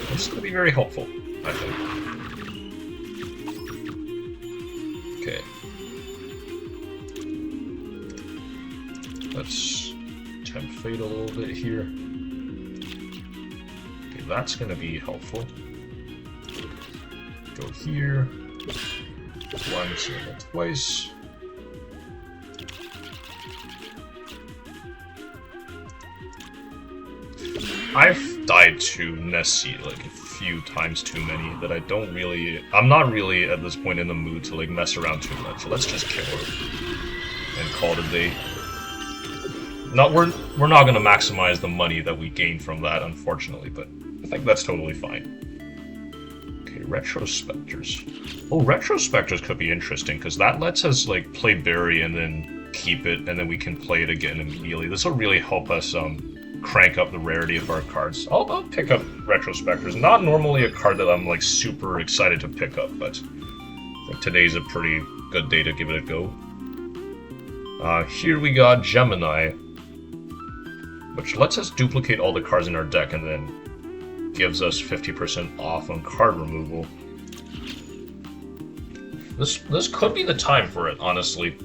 This is going to be very helpful, I think. Okay. Let's tempt fate a little bit here. Okay, that's going to be helpful. Go here. Once and then twice. I've died to Nessie like a few times too many that I'm not really at this point in the mood to like mess around too much. So let's just kill her and call it a day. We're not gonna maximize the money that we gain from that, unfortunately, but I think that's totally fine. Okay, Retrospectors. Oh, Retrospectors could be interesting because that lets us like play Berry and then keep it, and then we can play it again immediately. This will really help us crank up the rarity of our cards. I'll pick up Retrospectors. Not normally a card that I'm like super excited to pick up, but I think today's a pretty good day to give it a go. Here we got Gemini, which lets us duplicate all the cards in our deck and then gives us 50% off on card removal. This could be the time for it, honestly.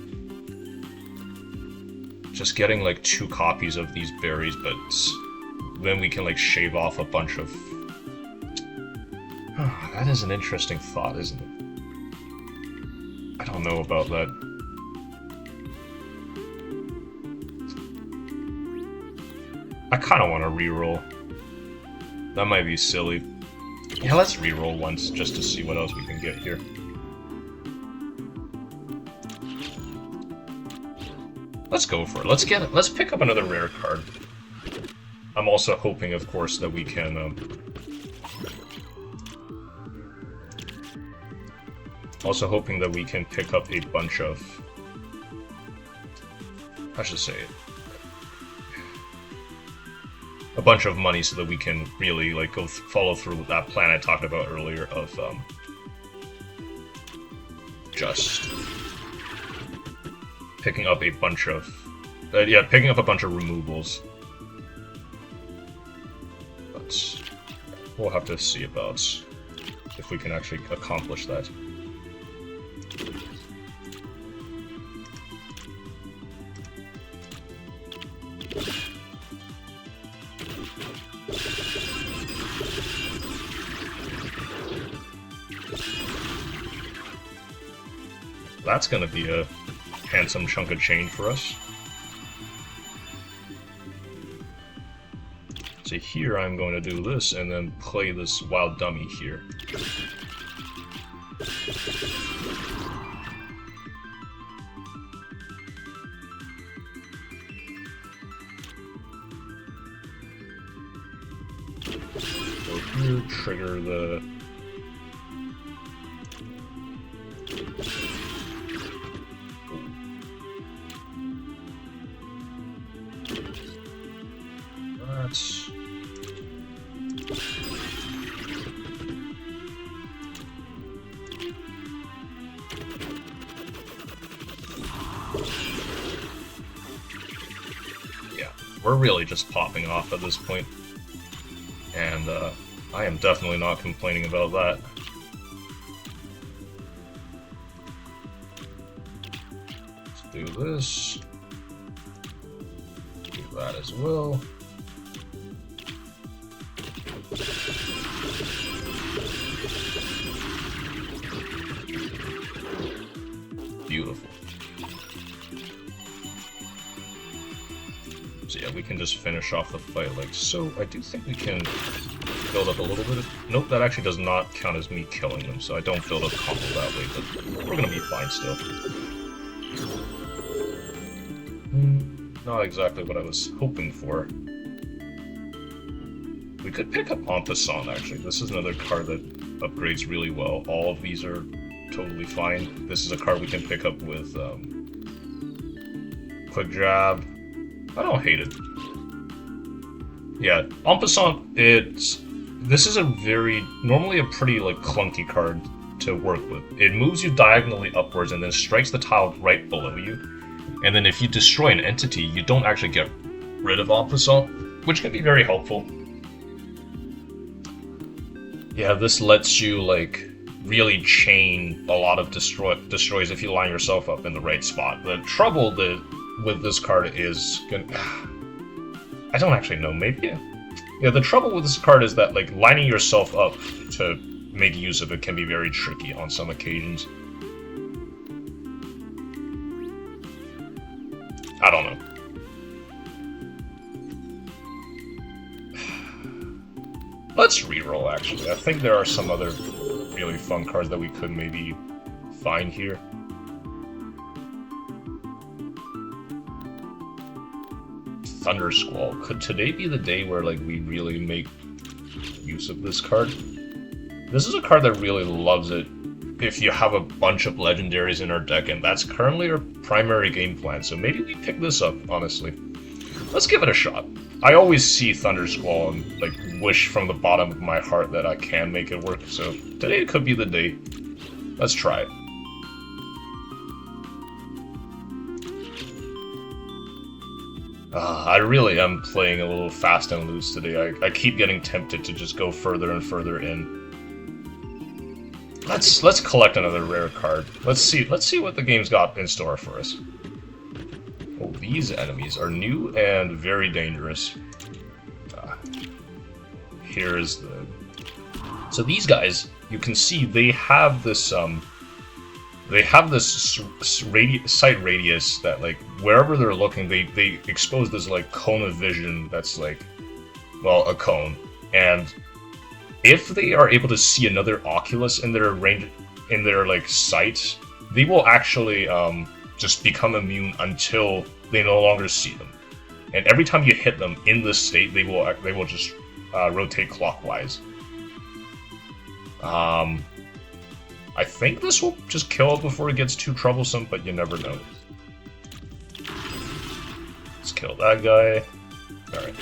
Just getting like 2 copies of these berries, but then we can like shave off a bunch of... Oh, that is an interesting thought, isn't it? I don't know about that. I kind of want to reroll. That might be silly. Yeah, let's reroll once just to see what else we can get here. Let's go for it. Let's pick up another rare card. I'm also hoping, of course, that we can pick up a bunch of, I should say, a bunch of money so that we can really like follow through with that plan I talked about earlier of just picking up a bunch of removals. But we'll have to see about if we can actually accomplish that. That's gonna be a handsome chunk of change for us. So here I'm going to do this and then play this wild dummy here. So here, trigger the... That's... Yeah, we're really just popping off at this point. And I am definitely not complaining about that. Let's do this. Do that as well. Beautiful. So yeah, we can just finish off the fight like so. I do think we can build up a little bit of... Nope, that actually does not count as me killing them, so I don't build up combo that way, but we're gonna be fine still. Not exactly what I was hoping for. We could pick up En Passant, actually. This is another card that upgrades really well. All of these are totally fine. This is a card we can pick up with Quick Jab. I don't hate it. Yeah, En Passant, this is a normally a pretty like clunky card to work with. It moves you diagonally upwards and then strikes the tile right below you. And then if you destroy an entity, you don't actually get rid of Opposite, which can be very helpful. Yeah, this lets you like really chain a lot of destroys if you line yourself up in the right spot. The trouble with this card is I don't actually know, maybe. Yeah, the trouble with this card is that like lining yourself up to make use of it can be very tricky on some occasions. I don't know. Let's reroll, actually. I think there are some other really fun cards that we could maybe find here. Thunder Squall. Could today be the day where like we really make use of this card? This is a card that really loves it if you have a bunch of legendaries in our deck, and that's currently our primary game plan, so maybe we pick this up, honestly. Let's give it a shot. I always see Thunder Squall and like wish from the bottom of my heart that I can make it work, so today could be the day. Let's try it. I really am playing a little fast and loose today. I keep getting tempted to just go further and further in. Let's collect another rare card. Let's see what the game's got in store for us. Oh, these enemies are new and very dangerous. Here's the... So these guys, you can see they have this sight radius that, like, wherever they're looking, they expose this, like, cone of vision that's, like, well, a cone. And if they are able to see another Oculus in their range, in their, like, sight, they will actually, just become immune until they no longer see them. And every time you hit them in this state, they will just rotate clockwise. I think this will just kill it before it gets too troublesome, but you never know. Let's kill that guy. Alright.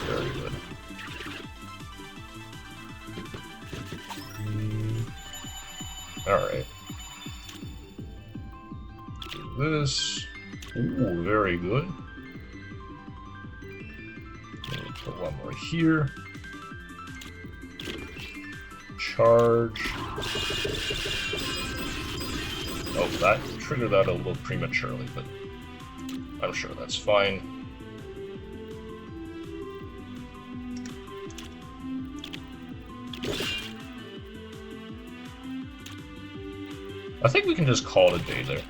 Very good. Alright. Do this. Ooh, very good. Put one more here. Charge. Oh, that triggered that a little prematurely, but I'm sure that's fine. I think we can just call it a day there.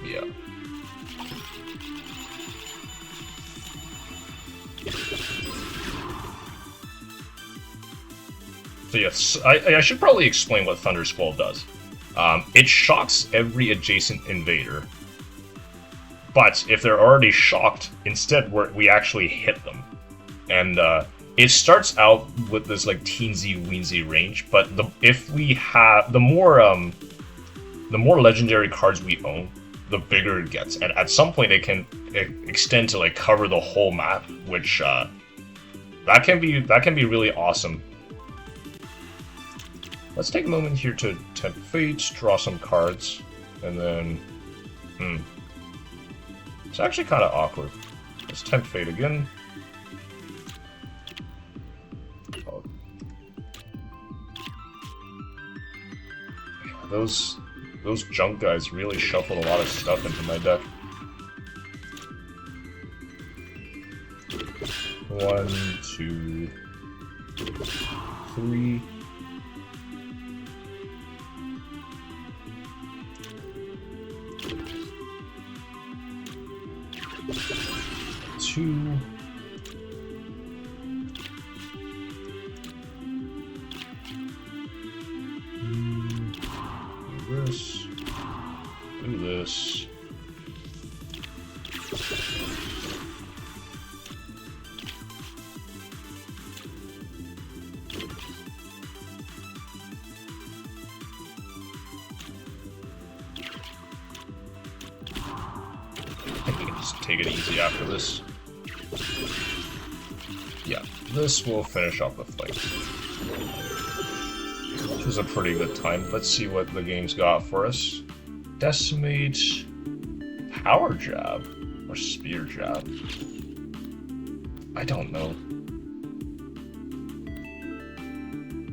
Yeah. So yes, I should probably explain what Thunder Squall does. It shocks every adjacent invader, but if they're already shocked, instead we actually hit them. And it starts out with this like teensy-weensy range, but if we have the more legendary cards we own, the bigger it gets. And at some point, it can extend to like cover the whole map, which that can be really awesome. Let's take a moment here to tempt fate, draw some cards, and then it's actually kind of awkward. Let's tempt fate again. Those junk guys really shuffled a lot of stuff into my deck. 1, 2, 3. Two. Do this. Do this. I think we can just take it easy after this. Yeah, this will finish off the fight. Which is a pretty good time. Let's see what the game's got for us. Decimate, Power Jab, or Spear Jab. I don't know.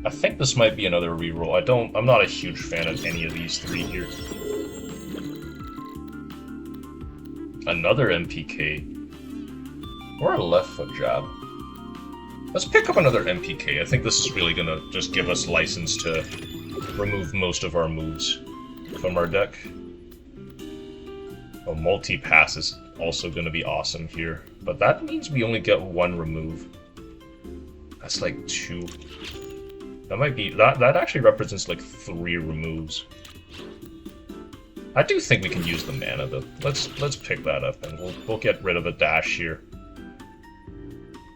I think this might be another reroll. I'm not a huge fan of any of these three here. Another MPK. Or a left foot jab. Let's pick up another MPK. I think this is really gonna just give us license to remove most of our moves from our deck. Oh, multi-pass is also gonna be awesome here. But that means we only get one remove. That's like 2. That might be... That actually represents like 3 removes. I do think we can use the mana though. Let's pick that up and we'll get rid of a dash here.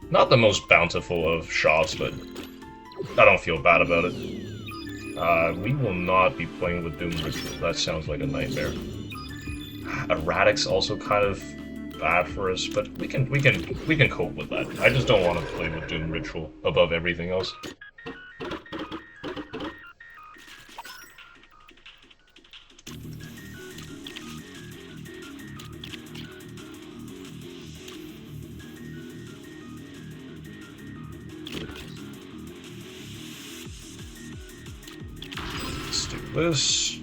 Not the most bountiful of shots, but I don't feel bad about it. We will not be playing with Doom Ritual. That sounds like a nightmare. Erratic's also kind of bad for us, but we can cope with that. I just don't want to play with Doom Ritual above everything else. This,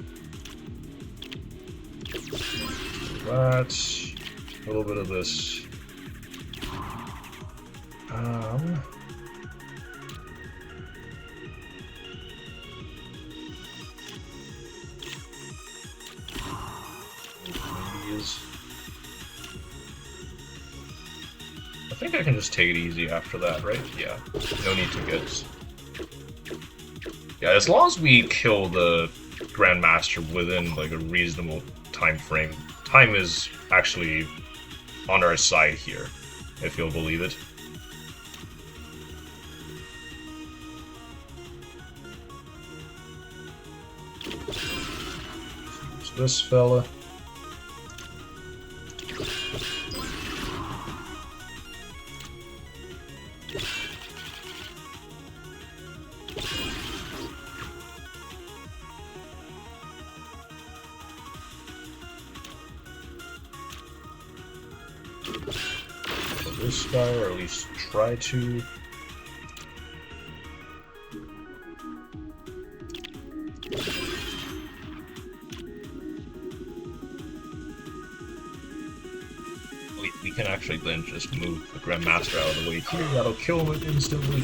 that, a little bit of this. I think I can just take it easy after that, right? Yeah, no need to get... Yeah, as long as we kill the Grandmaster within like a reasonable time frame. Time is actually on our side here, if you'll believe it. Use this fella. This guy, or at least try to. We can actually then just move the Grandmaster out of the way here. That'll kill him instantly.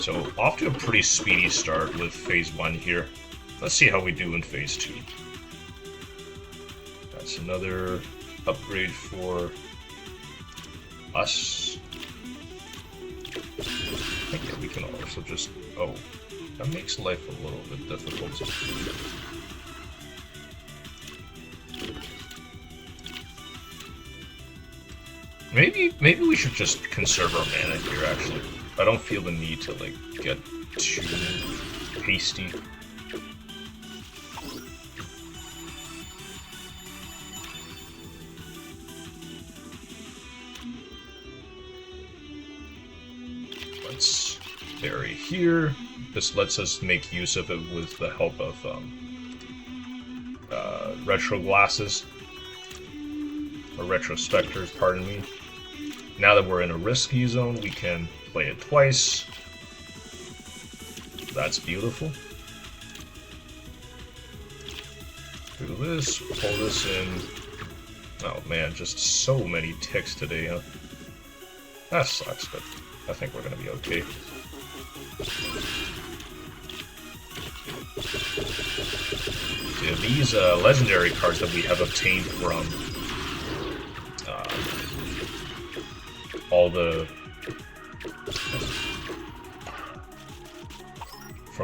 So off to a pretty speedy start with phase 1 here. Let's see how we do in phase 2. That's another upgrade for us. I think we can also just... Oh, that makes life a little bit difficult. Maybe we should just conserve our mana here, actually. I don't feel the need to, like, get too hasty. Let's bury here. This lets us make use of it with the help of retro glasses. Or retrospectors, pardon me. Now that we're in a risky zone, we can play it twice. That's beautiful. Do this, pull this in. Oh man, just so many ticks today, huh? That sucks, but I think we're gonna be okay. Yeah, these legendary cards that we have obtained from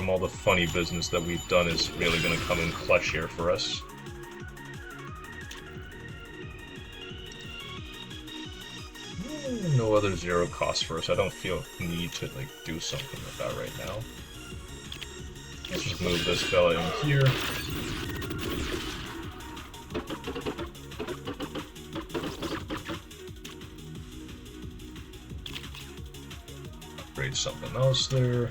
all the funny business that we've done is really going to come in clutch here for us. No other zero cost for us. I don't feel a need to like do something with that right now. Let's just move this fella in here. something else there.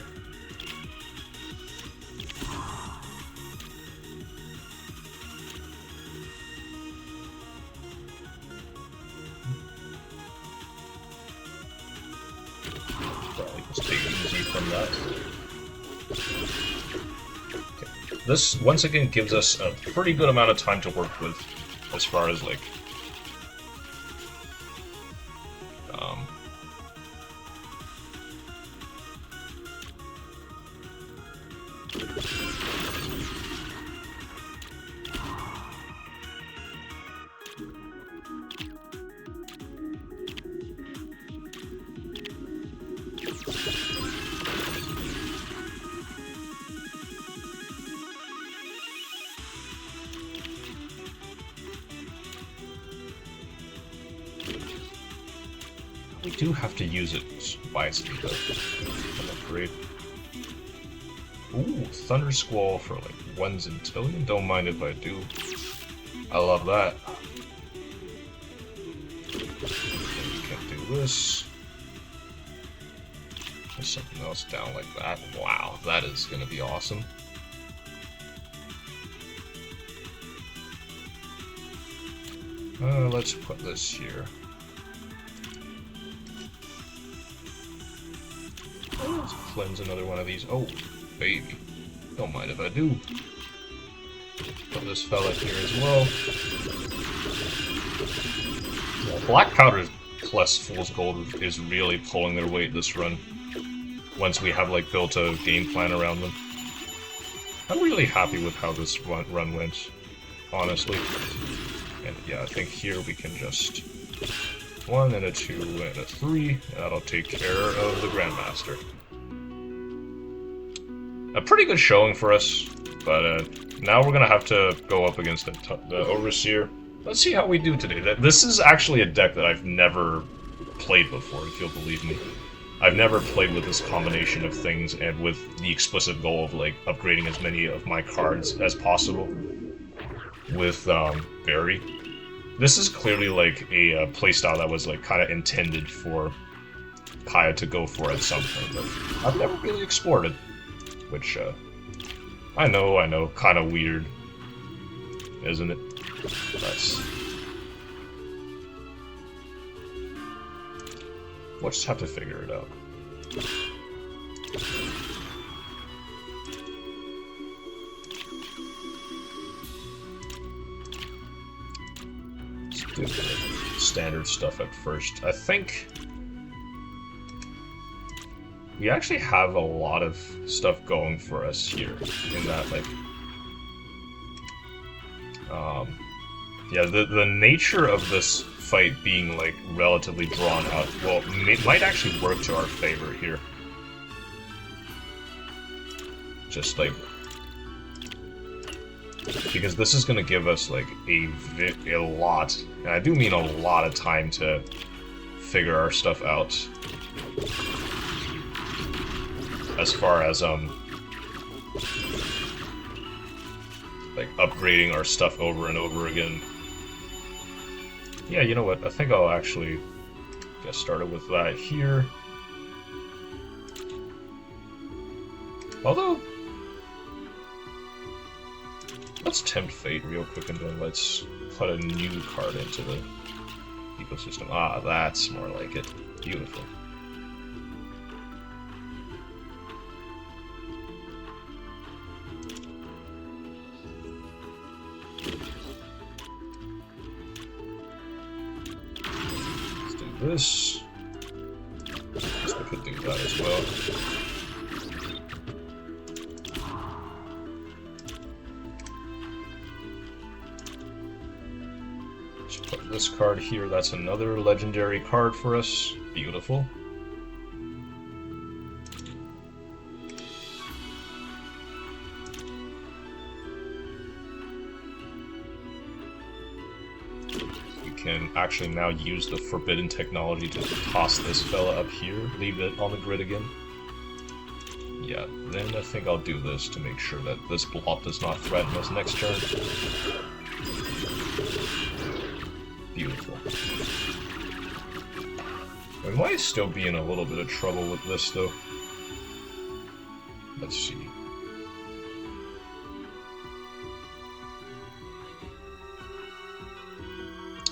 Probably just take it easy from that. Okay. This, once again, gives us a pretty good amount of time to work with as far as, like, we do have to use it wisely, though. An upgrade. Ooh, Thunder Squall for like 1 Zentillion? Don't mind if I do. I love that. We can do this. There's something else down like that. Wow, that is gonna be awesome. Let's put this here. Let's cleanse another one of these. Oh, baby. Don't mind if I do. Put this fella here as well. Yeah, Black Powder plus Fool's Gold is really pulling their weight this run. Once we have like built a game plan around them. I'm really happy with how this run went, honestly. And yeah, I think here we can just 1 and a 2 and a 3. That'll take care of the Grandmaster. A pretty good showing for us, but now we're gonna have to go up against the Overseer. Let's see how we do today. This is actually a deck that I've never played before, if you'll believe me. I've never played with this combination of things and with the explicit goal of like upgrading as many of my cards as possible with Barry. This is clearly like a playstyle that was like kind of intended for Kaia to go for at some point, but I've never really explored it. Which, I know, kind of weird, isn't it? We'll just have to figure it out. Let's do the standard stuff at first. I think we actually have a lot of stuff going for us here, in that, like, yeah, the nature of this fight being, like, relatively drawn out, well, it might actually work to our favor here. Just, like, because this is gonna give us, like, a lot, and I do mean a lot of time to figure our stuff out. As far as, like, upgrading our stuff over and over again. Yeah, you know what? I think I'll actually get started with that here. Although, let's tempt fate real quick and then let's put a new card into the ecosystem. Ah, that's more like it. Beautiful. This. I guess we could do that as well. Just put this card here. That's another legendary card for us. Beautiful. Can actually now use the forbidden technology to toss this fella up here, leave it on the grid again. Yeah, then I think I'll do this to make sure that this blob does not threaten us next turn. Beautiful. We might still be in a little bit of trouble with this though. Let's see.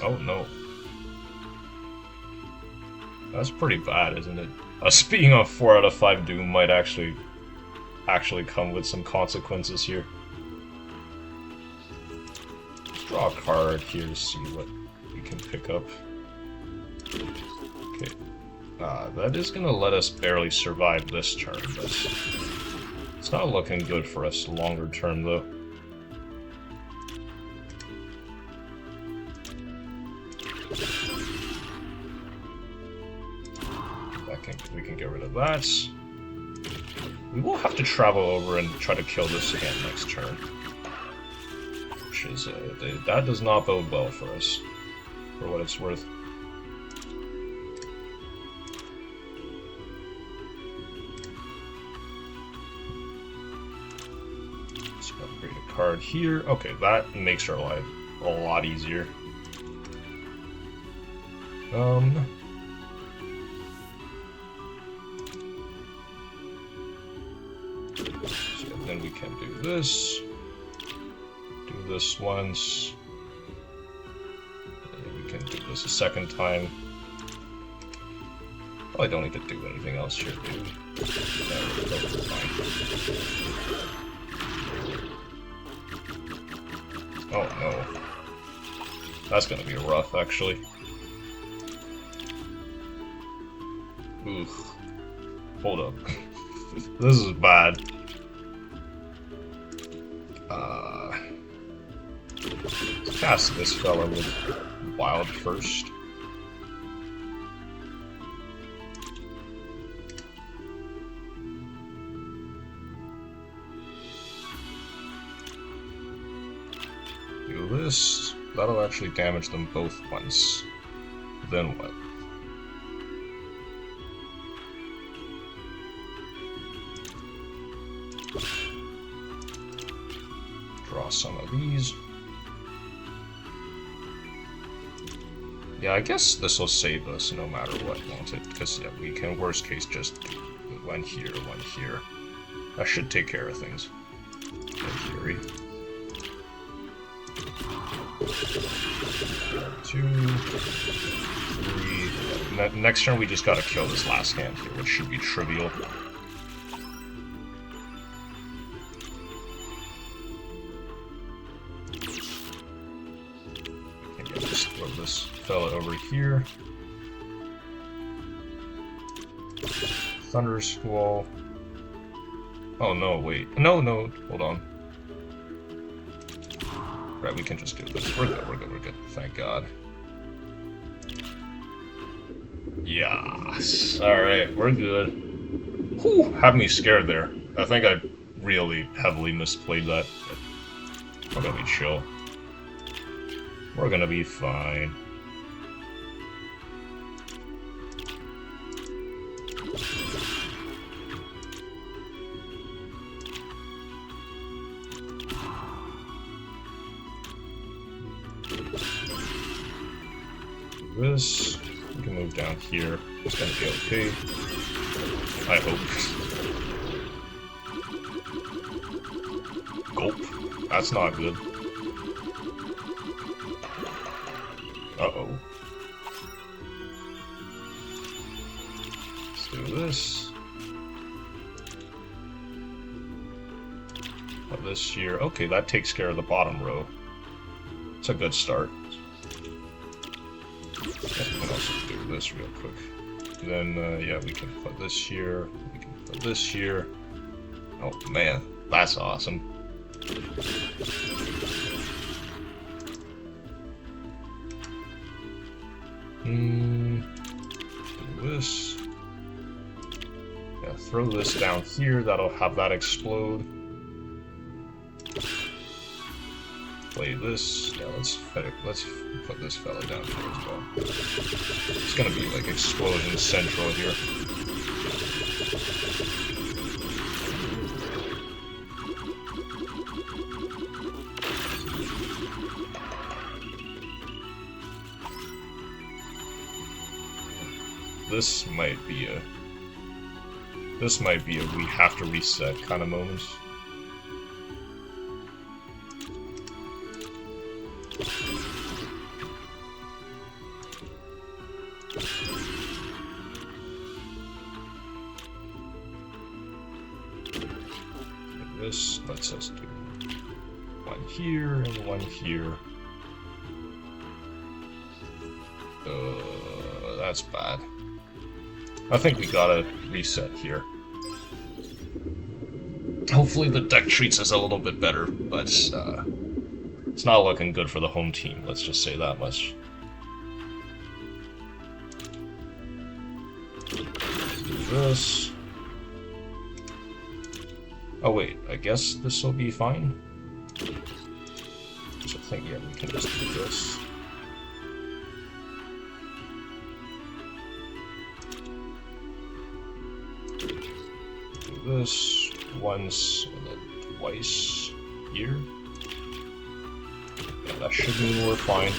Oh no. That's pretty bad, isn't it? Us being on 4 out of 5 Doom might actually come with some consequences here. Draw a card here to see what we can pick up. Okay. That is gonna let us barely survive this turn, but it's not looking good for us longer term though. We can get rid of that. We will have to travel over and try to kill this again next turn. Which is, that does not bode well for us, for what it's worth. Let's upgrade a card here. Okay, that makes our life a lot easier. So then we can do this. Do this once. And we can do this a second time. Probably don't need to do anything else here, dude. Oh no. That's gonna be rough, actually. Oof. Hold up. This is bad. Let's cast this fella with Wild first. Do this. That'll actually damage them both once. Then what? Draw some of these. Yeah, I guess this will save us no matter what, won't it? Because yeah, we can, worst case, just do one here, one here. That should take care of things, in theory. 2, 3. Next turn, we just gotta kill this last hand here, which should be trivial. Just throw this fella over here. Thunder Squall. Oh no, wait. No, hold on. Right, we can just do this. We're good. Thank God. Yes. Alright, we're good. Whew, had me scared there. I think I really heavily misplayed that. We're gonna be chill. We're gonna be fine. This, we can move down here. It's gonna be okay. I hope. Gulp. That's not good. Uh-oh. Let's do this. Put this here. Okay, that takes care of the bottom row. It's a good start. Yeah, we can also do this real quick. Then, yeah, we can put this here. We can put this here. Oh, man. That's awesome. Do this. Yeah, throw this down here. That'll have that explode. Play this. Yeah, let's put this fella down here as well. It's gonna be like explosion central here. This might be a This might be a we have to reset kind of moment. This lets us do one here and one here. That's bad. I think we gotta reset here. Hopefully the deck treats us a little bit better, but it's not looking good for the home team, let's just say that much. Do this. Oh wait, I guess this will be fine. So I think, yeah, we can just do this. Do this once and then twice here. Yeah, that should mean we're fine.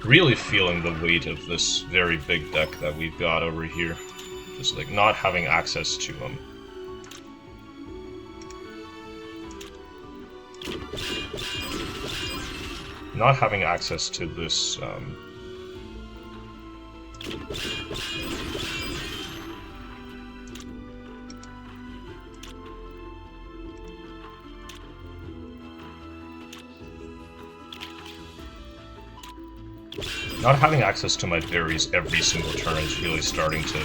Really feeling the weight of this very big deck that we've got over here. Just like not having access to them. Not having access to this not having access to my berries every single turn is really starting to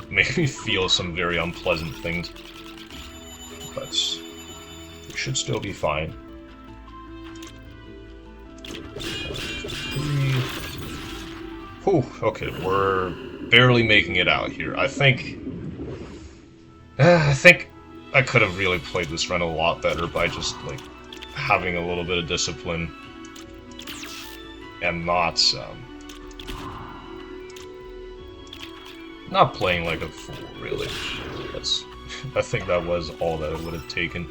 make me feel some very unpleasant things. But we should still be fine. 3. Whew, okay, we're barely making it out here. I think I could have really played this run a lot better by just like having a little bit of discipline. And not playing like a fool, really. I think that was all that it would have taken.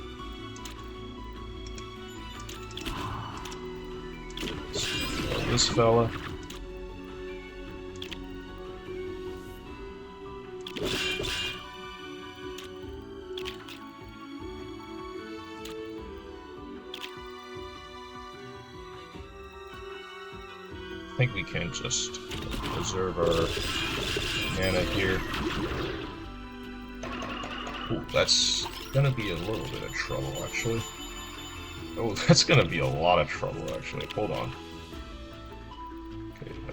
This fella. I think we can just preserve our mana here. Ooh, that's gonna be a little bit of trouble, actually. Oh, that's gonna be a lot of trouble, actually. Hold on. Okay, I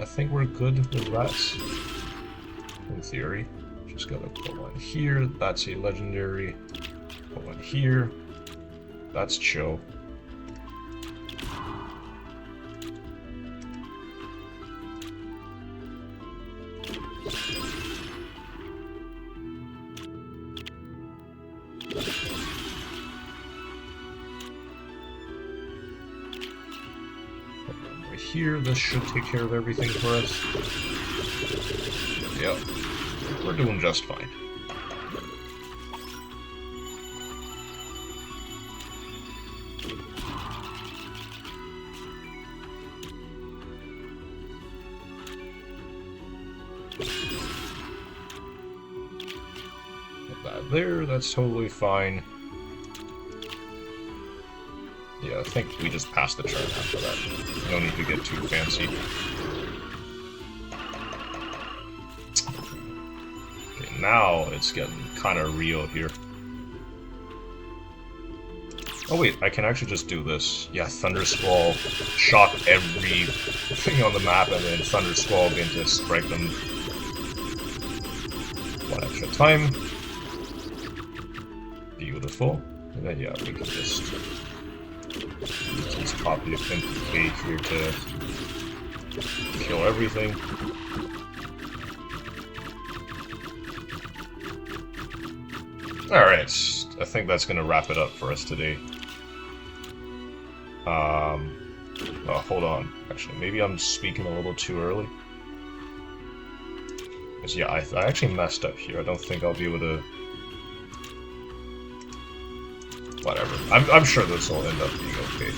think we're good with that. In theory. Just gotta put one here. That's a legendary. Put one here. That's chill. Here, this should take care of everything for us. Yep, we're doing just fine. Put that there, that's totally fine. Yeah, I think we just passed the turn after that. No need to get too fancy. Okay, now it's getting kind of real here. Oh wait, I can actually just do this. Yeah, Thunder Squall, shock everything on the map, and then Thunder Squall begin to strike them one extra time. Beautiful. And then yeah, we can just use this copy of MPK here to kill everything. Alright, I think that's going to wrap it up for us today. Oh, hold on. Actually, maybe I'm speaking a little too early. Because, yeah, I actually messed up here. I don't think I'll be able to... Whatever. I'm sure this will end up being okay.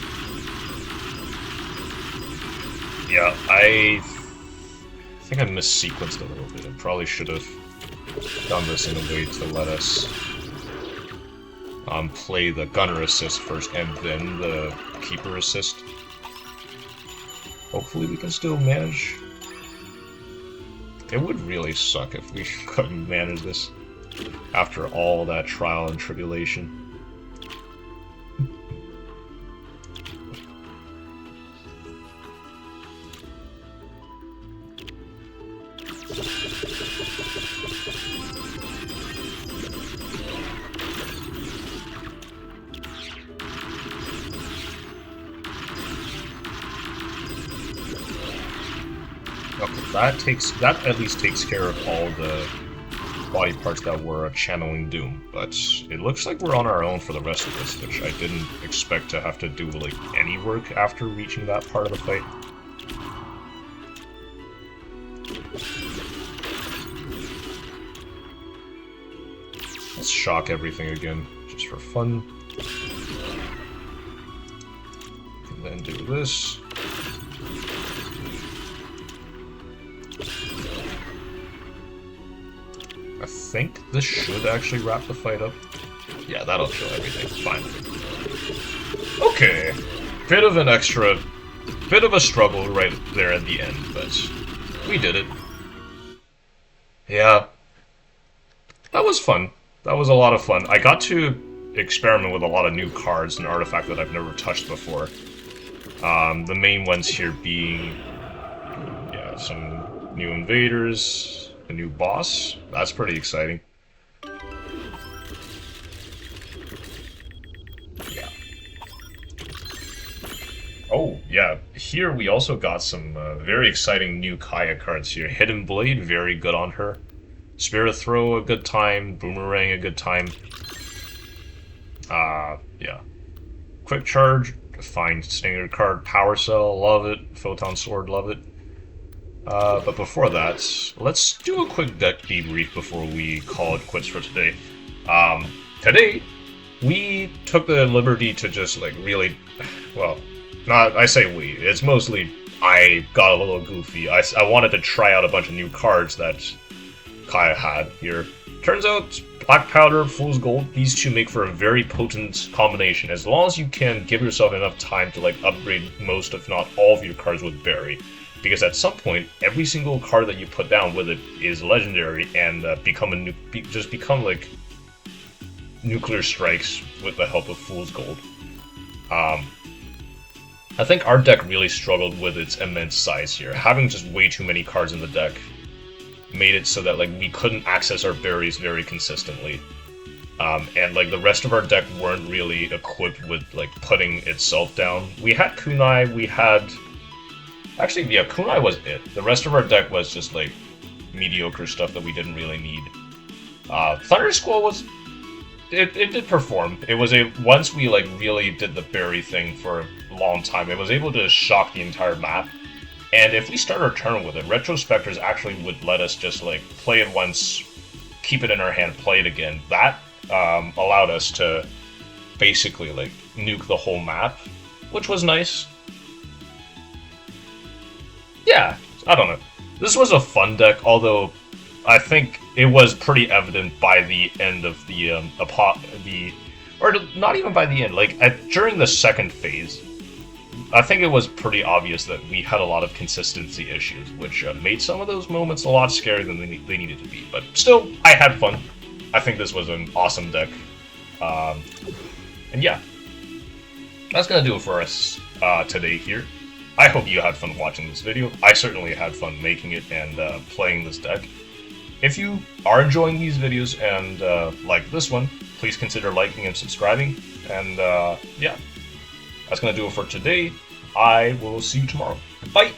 Yeah, I think I missequenced a little bit. I probably should have done this in a way to let us play the gunner assist first and then the keeper assist. Hopefully we can still manage. It would really suck if we couldn't manage this after all that trial and tribulation. Okay, that at least takes care of all the body parts that were channeling Doom, but it looks like we're on our own for the rest of this, which I didn't expect to have to do like any work after reaching that part of the fight. Let's shock everything again, just for fun. And then do this. I think this should actually wrap the fight up. Yeah, that'll kill everything. Fine. Okay. Bit of a struggle right there at the end, but we did it. Yeah. That was fun. That was a lot of fun. I got to experiment with a lot of new cards and artifacts that I've never touched before. The main ones here being, yeah, some new invaders, a new boss. That's pretty exciting. Yeah. Oh, yeah. Here we also got some very exciting new Kaia cards here. Hidden Blade, very good on her. Spirit Throw, a good time. Boomerang, a good time. Yeah. Quick Charge, fine standard card. Power Cell, love it. Photon Sword, love it. But before that, let's do a quick deck debrief before we call it quits for today. Today, we took the liberty to just, like, really... Well, I say we. It's mostly I got a little goofy. I wanted to try out a bunch of new cards that Kaia had here. Turns out, Black Powder, Fool's Gold, these two make for a very potent combination, as long as you can give yourself enough time to, like, upgrade most, if not all, of your cards with Berry. Because at some point, every single card that you put down with it is legendary and just become like nuclear strikes with the help of Fool's Gold. I think our deck really struggled with its immense size here. Having just way too many cards in the deck made it so that like we couldn't access our berries very consistently. And like the rest of our deck weren't really equipped with like putting itself down. We had Kunai, we had... Actually, yeah, Kunai was it. The rest of our deck was just, like, mediocre stuff that we didn't really need. Thunder Squall was... It did perform. It was once we, like, really did the berry thing for a long time, it was able to shock the entire map. And if we start our turn with it, Retrospectors actually would let us just, like, play it once, keep it in our hand, play it again. That allowed us to basically, like, nuke the whole map, which was nice. Yeah, I don't know. This was a fun deck, although I think it was pretty evident by the end of or not even by the end, like during the second phase, I think it was pretty obvious that we had a lot of consistency issues, which made some of those moments a lot scarier than they needed to be. But still, I had fun. I think this was an awesome deck. And yeah, that's gonna do it for us today here. I hope you had fun watching this video. I certainly had fun making it and playing this deck. If you are enjoying these videos and like this one, please consider liking and subscribing. And yeah, that's going to do it for today. I will see you tomorrow. Bye!